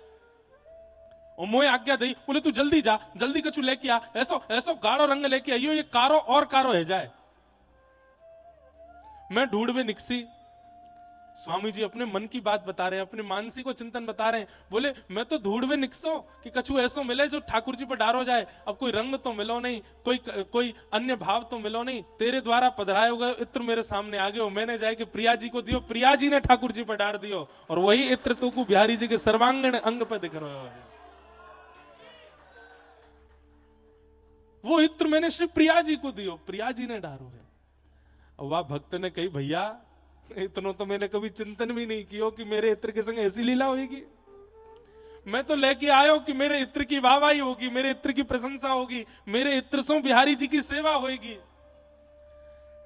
और मोए आज्ञा दी, बोले तू जल्दी जा, जल्दी कछु लेके आ, ऐसो ऐसो गाढ़ो रंग लेके आइयो, ये कारो और कारो है जाए। मैं ढूंढवे निकसी। स्वामी जी अपने मन की बात बता रहे हैं, अपने मानसी को चिंतन बता रहे हैं। बोले, मैं तो ढूंढवे निकसो कि कछु ऐसो मिले जो ठाकुर जी पर डारो जाए। अब कोई रंग तो मिलो नहीं, कोई अन्य भाव तो मिलो नहीं, तेरे द्वारा पधराए हुए इत्र मेरे सामने आ गए हो, मैंने जाए कि प्रिया जी को दियो, प्रिया जी ने ठाकुर जी पर डाल दियो, और वही इत्र तो को बिहारी जी के सर्वांगीण अंग पर दिख रहा है। वो इत्र मैंने श्री प्रिया जी को दियो, प्रिया जी ने डारो है। और वह भक्त ने कही, भैया इतना तो मैंने कभी चिंतन भी नहीं किया कि मेरे इत्र के संग ऐसी लीला होगी। मैं तो लेके आयो कि मेरे इत्र की वाहवाही होगी, मेरे इत्र की प्रशंसा होगी, मेरे इत्र से बिहारी जी की सेवा होगी,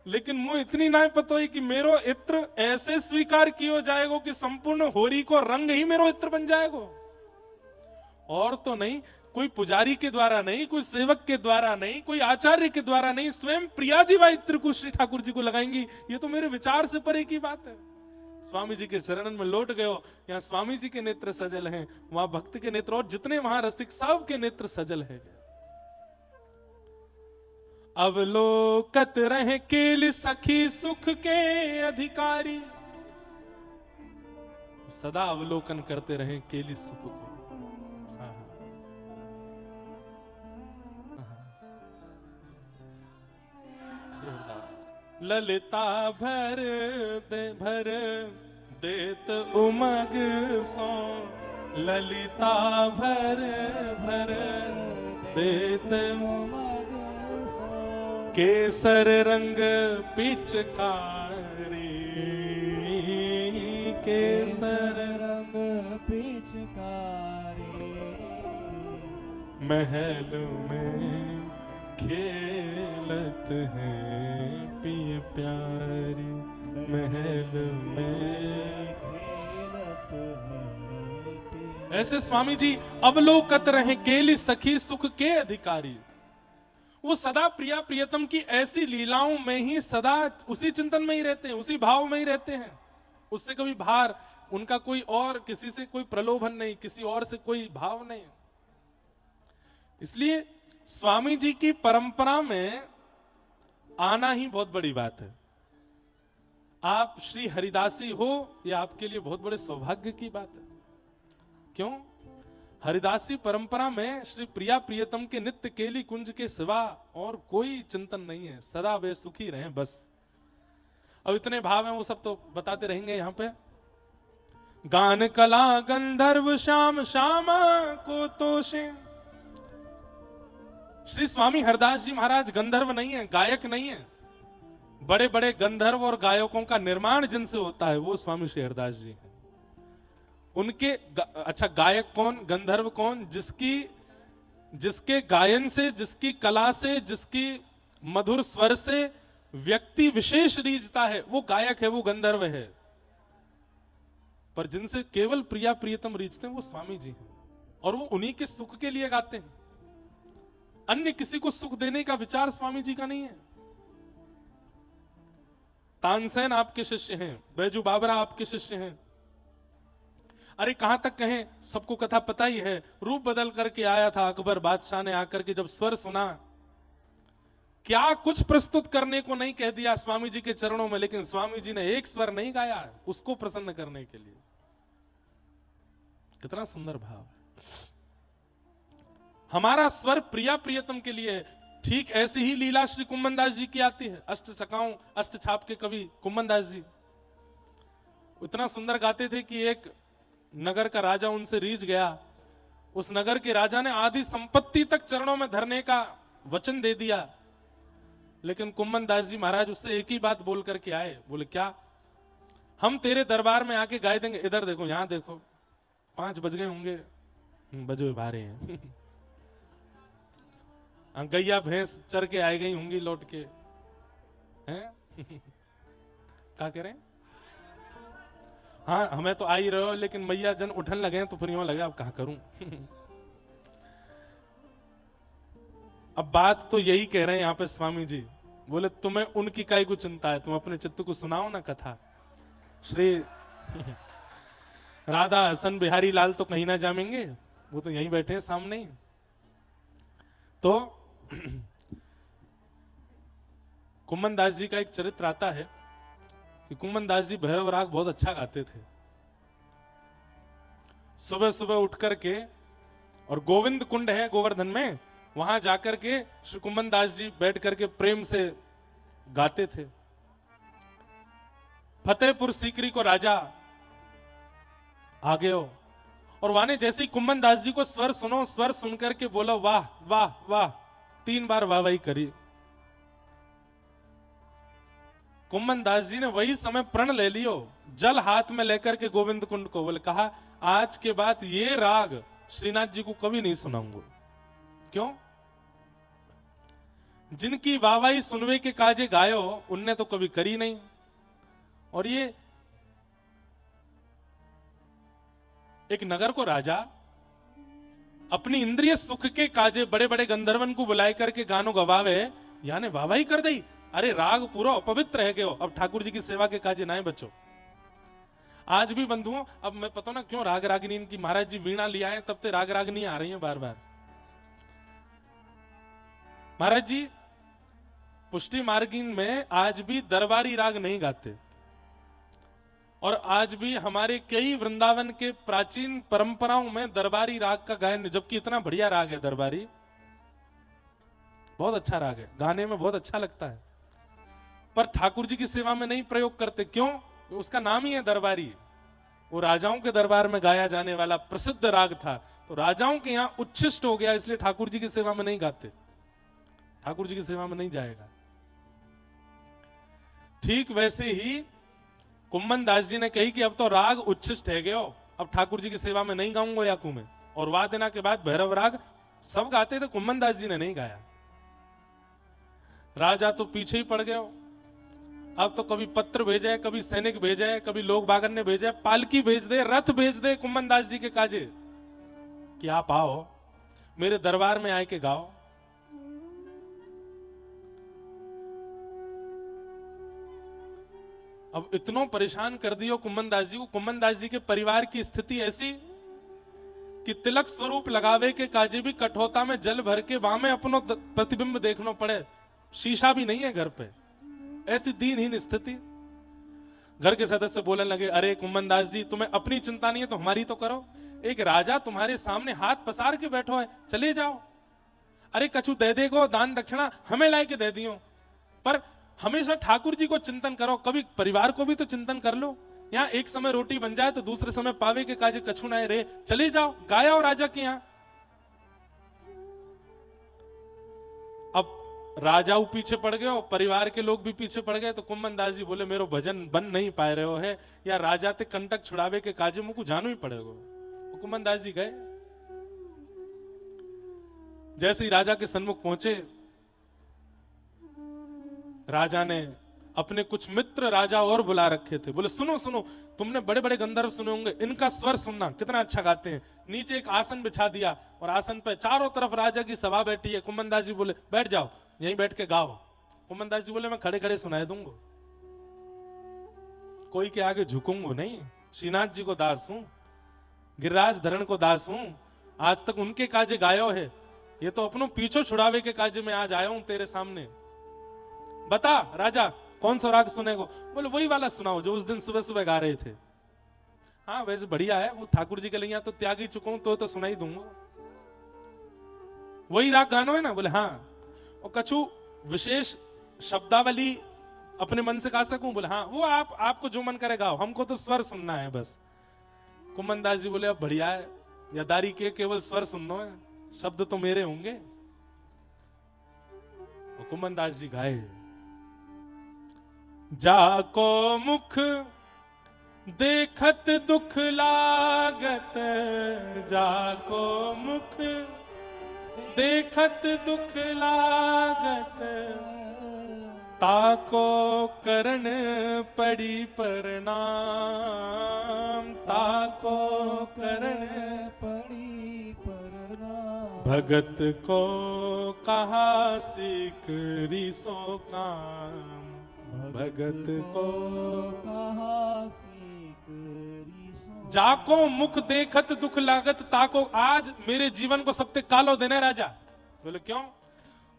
लेकिन मुझे इतनी ना पता है कि मेरो इत्र ऐसे स्वीकार किया जाएगा कि संपूर्ण होरी को रंग ही मेरो इत्र बन जाएगा। और तो नहीं, कोई पुजारी के द्वारा नहीं, कोई सेवक के द्वारा नहीं, कोई आचार्य के द्वारा नहीं, स्वयं प्रिया जी वा इत्र को श्री ठाकुर जी को लगाएंगी। ये तो मेरे विचार से परे की बात है। स्वामी जी के चरणन में लौट गए हो, यहाँ स्वामी जी के नेत्र सजल हैं, वहां भक्त के नेत्र, और जितने वहां रसिक सब के नेत्र सजल है। अवलोकत रहे केल सखी सुख के अधिकारी, सदा अवलोकन करते रहे केली सुख को। ललिता भर देत उमग सो, ललिता भर देत उमग सो, केसर रंग पिचकारी, केसर रंग पिचकारी, महल में खेलत है पिय प्यारी, महल में खेलत है। ऐसे स्वामी जी अवलोकत रहे केली सखी सुख के अधिकारी। वो सदा प्रिया प्रियतम की ऐसी लीलाओं में ही सदा उसी चिंतन में ही रहते हैं, उसी भाव में ही रहते हैं। उससे कभी बाहर उनका कोई और, किसी से कोई प्रलोभन नहीं, किसी और से कोई भाव नहीं। इसलिए स्वामी जी की परंपरा में आना ही बहुत बड़ी बात है। आप श्री हरिदासी हो, यह आपके लिए बहुत बड़े सौभाग्य की बात है। क्यों? हरिदासी परंपरा में श्री प्रिया प्रियतम के नित्य केली कुंज के सिवा और कोई चिंतन नहीं है। सदा वे सुखी रहें बस। अब इतने भाव हैं, वो सब तो बताते रहेंगे यहाँ पे। गान कला गंधर्व श्याम श्यामा को तोषे। श्री स्वामी हरदास जी महाराज गंधर्व नहीं है, गायक नहीं है। बड़े बड़े गंधर्व और गायकों का निर्माण जिनसे होता है वो स्वामी श्री हरदास जी हैं। उनके अच्छा, गायक कौन, गंधर्व कौन? जिसके गायन से, जिसकी कला से, जिसकी मधुर स्वर से व्यक्ति विशेष रीझता है, वो गायक है, वो गंधर्व है। पर जिनसे केवल प्रिया प्रियतम रीझते हैं वो स्वामी जी हैं, और वो उन्हीं के सुख के लिए गाते हैं। अन्य किसी को सुख देने का विचार स्वामी जी का नहीं है। तानसेन आपके शिष्य हैं, बैजू बाबरा आपके शिष्य हैं। अरे कहां तक कहें, सबको कथा पता ही है। रूप बदल करके आया था अकबर बादशाह ने, आकर के जब स्वर सुना, क्या कुछ प्रस्तुत करने को नहीं कह दिया स्वामी जी के चरणों में, लेकिन स्वामी जी ने एक स्वर नहीं गाया उसको प्रसन्न करने के लिए। कितना सुंदर भाव है। हमारा स्वर प्रिया प्रियतम के लिए है। ठीक ऐसी ही लीला श्री कुम्मन दास जी की आती है। अष्ट सखाओं, अष्ट छाप के कवि कुम्मन दास जी इतना सुंदर गाते थे कि एक नगर का राजा उनसे रीझ गया। उस नगर के राजा ने आधी संपत्ति तक चरणों में धरने का वचन दे दिया, लेकिन कुम्मन दास जी महाराज उससे एक ही बात बोल करके आए। बोले क्या? हम तेरे दरबार में आके गाय देंगे। इधर देखो, यहां देखो, 5 बज गए होंगे, बजे बारे हैं। गैया भैंस चर के आई गई होंगी लौट के, हैं? क्या कह रहे हैं? हाँ, हमें तो आ ही रहे हो, लेकिन मैया जन उठन लगे हैं तो फिर यूं लगे अब कहा करूं। अब बात तो यही कह रहे हैं यहाँ पे स्वामी जी। बोले तुम्हें उनकी काई को चिंता है, तुम अपने चित्त को सुनाओ ना कथा। श्री राधा हसन बिहारी लाल तो कहीं ना जामेंगे, वो तो यहीं बैठे हैं सामने ही। तो कुम्मन दास जी का एक चरित्र आता है कि कुम्मन दास जी भैरव राग बहुत अच्छा गाते थे। सुबह सुबह उठ करके, और गोविंद कुंड है गोवर्धन में, वहां जाकर के श्री कुम्मन दास जी बैठ करके प्रेम से गाते थे। फतेहपुर सीकरी को राजा आ गए हो, और वाने जैसे ही कुम्मन दास जी को स्वर सुनो, स्वर सुन करके बोलो वाह वाह वाह, 3 बार वाह वाही करी। कुम्मन दास जी ने वही समय प्रण ले लियो, जल हाथ में लेकर के गोविंद कुंड को बोले, कहा आज के बाद ये राग श्रीनाथ जी को कभी नहीं सुनाऊंगा। क्यों? जिनकी वाहवाही सुनवे के काजे गायो, उनने तो कभी करी नहीं। और ये एक नगर को राजा अपनी इंद्रिय सुख के काजे बड़े बड़े गंधर्वन को बुलाए करके गानो गवावे, यानी वाहवाही कर दी। अरे राग पूरा अपवित्र रह गयो, अब ठाकुर जी की सेवा के काजे ना बचो। आज भी बंधुओं, अब मैं पता ना क्यों राग रागिनी की महाराज जी वीणा लिया है, तब से राग रागिनी आ रही है बार बार। महाराज जी पुष्टि मार्गिन में आज भी दरबारी राग नहीं गाते, और आज भी हमारे कई वृंदावन के प्राचीन परंपराओं में दरबारी राग का गायन, जबकि इतना बढ़िया राग है दरबारी, बहुत अच्छा राग है, गाने में बहुत अच्छा लगता है, पर ठाकुर जी की सेवा में नहीं प्रयोग करते। क्यों? उसका नाम ही है दरबारी। वो राजाओं के दरबार में गाया जाने वाला प्रसिद्ध राग था, तो राजाओं के यहां उच्छिष्ट हो गया, इसलिए ठाकुर जी की सेवा में नहीं गाते, ठाकुर जी की सेवा में नहीं जाएगा। ठीक वैसे ही कुम्मन दास जी ने कही कि अब तो राग उच्छिष्ट है गयो, अब ठाकुर जी की सेवा में नहीं गाऊंगा याकू में। और वाह देना के बाद भैरव राग सब गाते थे, कुम्मन दास जी ने नहीं गाया। राजा तो पीछे ही पड़ गए। अब तो कभी पत्र भेजे, कभी सैनिक भेजे, कभी लोग बागन ने भेजे, पालकी भेज दे, रथ भेज दे कुम्मन दास जी के काजे कि आप आओ मेरे दरबार में आए के गाओ। अब इतनों परेशान कर दियो कुम्मन दास जी को। कुम्मन दास जी के परिवार की स्थिति ऐसी कि तिलक स्वरूप लगावे के काजे भी कठोता में जल भर के वहां में अपनो प्रतिबिंब देखना पड़े, शीशा भी नहीं है घर पे, ऐसी दीनहीन स्थिति। घर के सदस्य बोलने लगे, अरे कुम्मन दास जी तुम्हें अपनी चिंता नहीं है तो हमारी तो करो। एक राजा तुम्हारे सामने हाथ पसार के बैठो है, चले जाओ। अरे कछु दे देगो दान दक्षिणा, हमें ला के दे दियो, पर हमेशा ठाकुर जी को चिंतन करो, कभी परिवार को भी तो चिंतन कर लो। यहाँ एक समय रोटी बन जाए तो दूसरे समय पावे के काजे कछु ना रे, चले जाओ गाया और राजा के यहाँ। अब राजाऊ पीछे पड़ गए और परिवार के लोग भी पीछे पड़ गए, तो कुंभन दास जी बोले मेरो भजन बन नहीं पा रहे हो है, या राजा ते कंटक छुड़ावे के काजे मुझको जानो ही पड़ेगा। तो कुंभन दास जी गए, जैसे ही राजा के सन्मुख पहुंचे, राजा ने अपने कुछ मित्र राजा और बुला रखे थे, बोले सुनो सुनो, तुमने बड़े बड़े गंधर्व सुने होंगे, इनका स्वर सुनना कितना अच्छा गाते हैं। नीचे एक आसन बिछा दिया और आसन पे चारों तरफ राजा की सभा बैठी है। कुंभन दास जी बोले बैठ जाओ, यहीं बैठ के गाओ। कुंभन दास जी बोले मैं खड़े खड़े सुनाई दूंगा, कोई के आगे झुकूंगा नहीं। श्रीनाथ जी को दास हूं, गिरिराज धरण को दास हूं, आज तक उनके काजे गायो है, ये तो अपनों पीछो छुड़ावे के काजे में आज आया हूं तेरे सामने। बता राजा कौन सा राग सुनेगो? बोले वही वाला सुनाओ जो उस दिन सुबह सुबह गा रहे थे। हाँ वैसे बढ़िया है, वो ठाकुर जी के लिए तो त्याग ही चुका हूं, तो सुना ही दूंगा। वही राग गानो है ना? बोले हाँ। और कछु विशेष शब्दावली अपने मन से गा सकूं? बोले हाँ। वो आपको जो मन करे गाओ, हमको तो स्वर सुनना है बस। कुंभन दास जी बोले अब बढ़िया है, यदारी के केवल स्वर सुनना है, शब्द तो मेरे होंगे। कुंभन दास जी गाए, जाको मुख देखत दुख लागत, जाको मुख देखत दुख लागत, ताको करण पड़ी प्रणाम, ताको करण पड़ी प्रणाम। भगत को कहा सीख रिसो काम, भगत को कहा सीख रिसो। जाको मुख देखत दुख लागत, ताको आज मेरे जीवन को सबसे कालो देने राजा। बोले क्यों?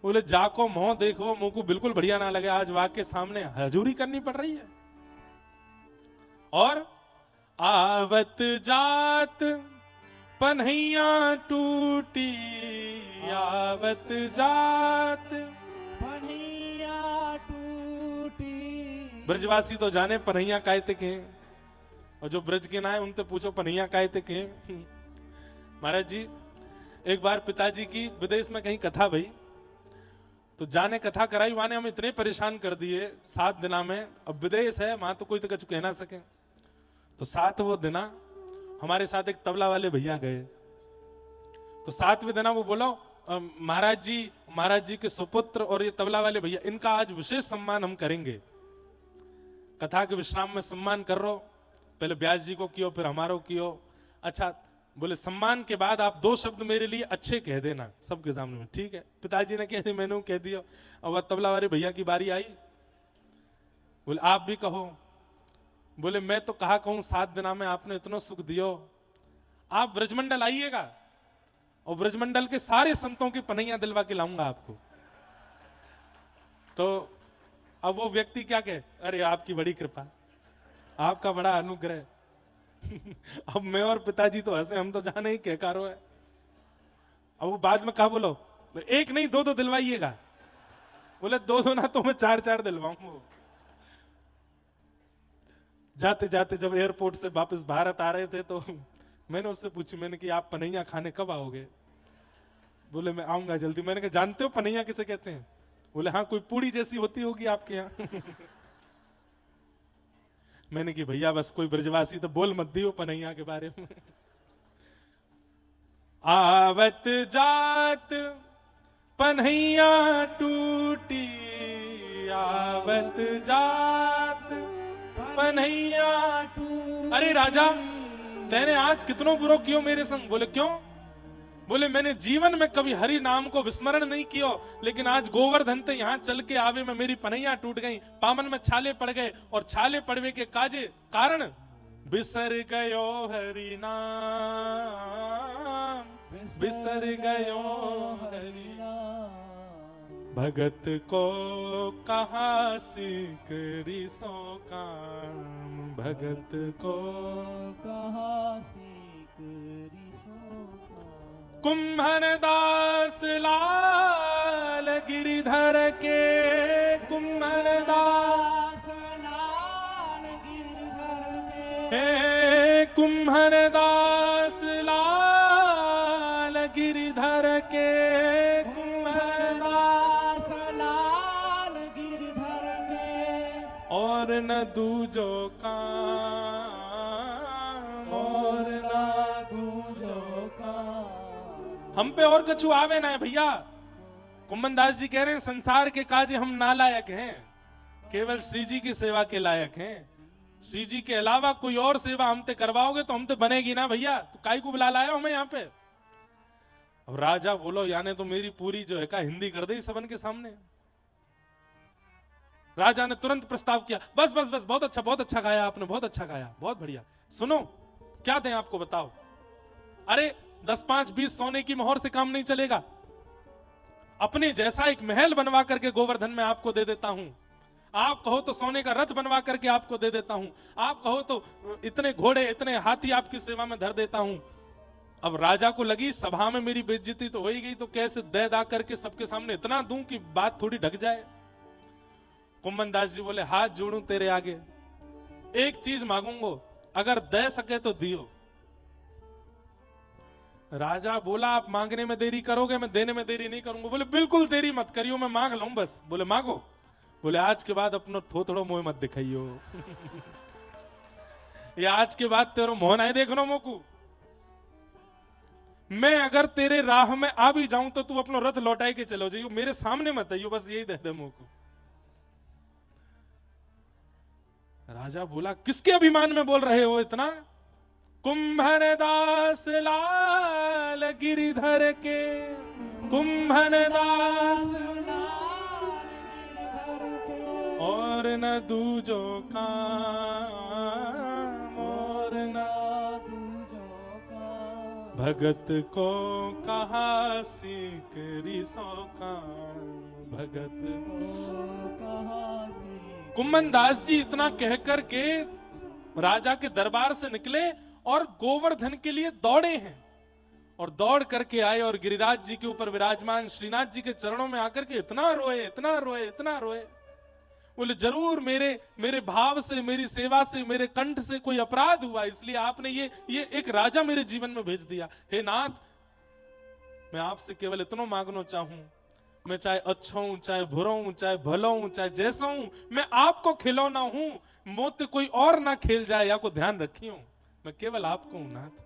बोले जाको मोह देखो, मुंह को बिल्कुल बढ़िया ना लगे, आज वाक के सामने हजूरी करनी पड़ रही है। और आवत जात पन्हैया टूटी, आवत जात पन्हैया टूटी। ब्रजवासी तो जाने पन्हैया कायते के, और जो ब्रज के ना है उनसे पूछो पन्हैया कायते के। महाराज जी एक बार पिताजी की विदेश में कहीं कथा भई, तो जाने कथा कराई, वाने हम इतने परेशान कर दिए 7 दिना में। अब विदेश है वहां तो कोई तो कुछ कह ना सके, तो 7वें दिना हमारे साथ एक तबला वाले भैया गए। तो 7वें दिना वो बोलो महाराज जी के सुपुत्र और ये तबला वाले भैया, इनका आज विशेष सम्मान हम करेंगे। कथा के विश्राम में सम्मान कर रो, पहले व्यास जी को कियो फिर हमारो कियो। अच्छा बोले सम्मान के बाद आप 2 शब्द मेरे लिए अच्छे कह देना सबके सामने में। ठीक है, पिताजी ने कह दिया, मैंने कह दिया। और वह तबला वाले भैया की बारी आई, बोले आप भी कहो। बोले मैं तो कहा कहूं 7 दिना में आपने इतना सुख दियो, आप ब्रजमंडल आइएगा और ब्रजमंडल के सारे संतों की पन्हैया दिलवा के लाऊंगा आपको। तो अब वो व्यक्ति क्या कहे, अरे आपकी बड़ी कृपा, आपका बड़ा अनुग्रह। अब मैं और पिताजी तो हंसे, हम तो जाने ही कहकारो है। अब वो बाद में कहा बोलो, एक नहीं 2 दिलवाइएगा। बोले 2 ना तो मैं 4 दिलवाऊंगा। जाते जाते जब एयरपोर्ट से वापस भारत आ रहे थे तो मैंने उससे पूछी, मैंने कि आप पन्हैया खाने कब आओगे? बोले मैं आऊंगा जल्दी। मैंने कहा जानते हो पन्हैया किसे कहते हैं? बोले हाँ, कोई पूड़ी जैसी होती होगी आपके यहाँ। मैंने कि भैया बस कोई ब्रजवासी तो बोल मत दियो पन्हैया के बारे में। आवत जात पन्हैया टूटी, आवत जात पन्हैया टूटी। अरे राजा तेने आज कितनों बुरो कियो मेरे संग? बोले क्यों? बोले मैंने जीवन में कभी हरि नाम को विस्मरण नहीं किया, लेकिन आज गोवर्धन ते यहाँ चल के आवे में मेरी पन्हैया टूट गई, पामन में छाले पड़ गए, और छाले पड़वे के काजे कारण बिसर गयो हरि नाम, बिसर गयो हरि नाम। भगत को कहा सीख रिसो काम, भगत को कहा सीख रिसो काम। कुंभन दास लाल गिरिधर के, कुंभन दास लाल गिरधर के। और न दूजो काम, और ना दूजो का हम पे और कछु आवे ना है भैया। कुम्मनदास जी कह रहे हैं संसार के काज हम नालायक हैं, केवल श्री जी की सेवा के लायक हैं। श्री जी के अलावा कोई और सेवा हमते करवाओगे तो हमते बनेगी ना भैया, तो काई को बुला लाया हमें यहाँ पे। अब राजा बोलो याने तो मेरी पूरी जो है का हिंदी कर दी सबन के सामने। राजा ने तुरंत प्रस्ताव किया, बस बस बस, बहुत अच्छा गाया आपने, बहुत अच्छा गाया, बहुत बढ़िया। सुनो क्या दें आपको बताओ। अरे 10, 5, 20 सोने की मोहर से काम नहीं चलेगा। अपने जैसा एक महल बनवा करके गोवर्धन में आपको दे देता हूं। आप कहो तो सोने का रथ बनवा करके आपको दे देता हूं। आप कहो तो इतने घोड़े इतने हाथी आपकी सेवा में धर देता हूं। अब राजा को लगी सभा में मेरी बेइज्जती तो हो ही गई, तो कैसे दे दा करके सबके सामने इतना दूं कि बात थोड़ी ढक जाए। कुम्मनदास जी बोले हाथ जोड़ूं तेरे आगे, एक चीज मांगूंगा, अगर दे सके तो दियो। राजा बोला आप मांगने में देरी करोगे, मैं देने में देरी नहीं करूंगा। बोले बिल्कुल देरी मत करियो, मैं मांग लूं बस। बोले मांगो। बोले आज के बाद अपनो थोड़ो मोह मत दिखाइयो। ये आज के बाद तेरो मोह नहीं देखनो मोकू। मैं अगर तेरे राह में आ भी जाऊं तो तू अपनो रथ लौटाई के चलो जाइयो, मेरे सामने मत आइयो, बस यही दे दे मोकू। राजा बोला किसके अभिमान में बोल रहे हो इतना? कुंभन दास लाल गिरिधर के, कुंभन दास और न दूजो काम, और न दूजो का भगत को कहा सीख रिसो काम, भगत कहाँ से कुम्मनदास जी इतना कहकर के राजा के दरबार से निकले और गोवर्धन के लिए दौड़े हैं। और दौड़ करके आए और गिरिराज जी के ऊपर विराजमान श्रीनाथ जी के चरणों में आकर के इतना रोए, इतना रोए, इतना रोए। बोले जरूर मेरे भाव से, मेरी सेवा से, मेरे कंठ से कोई अपराध हुआ, इसलिए आपने ये एक राजा मेरे जीवन में भेज दिया। हे नाथ, मैं आपसे केवल इतना मांगना चाहूं, मैं चाहे अच्छा हूं, चाहे बुरा हूं, चाहे भला हूं, चाहे जैसा हूं, मैं आपको खिलौना हूं। मोते कोई और ना खेल जाए या को ध्यान रखी हूं, मैं केवल आपको हूं नाथ।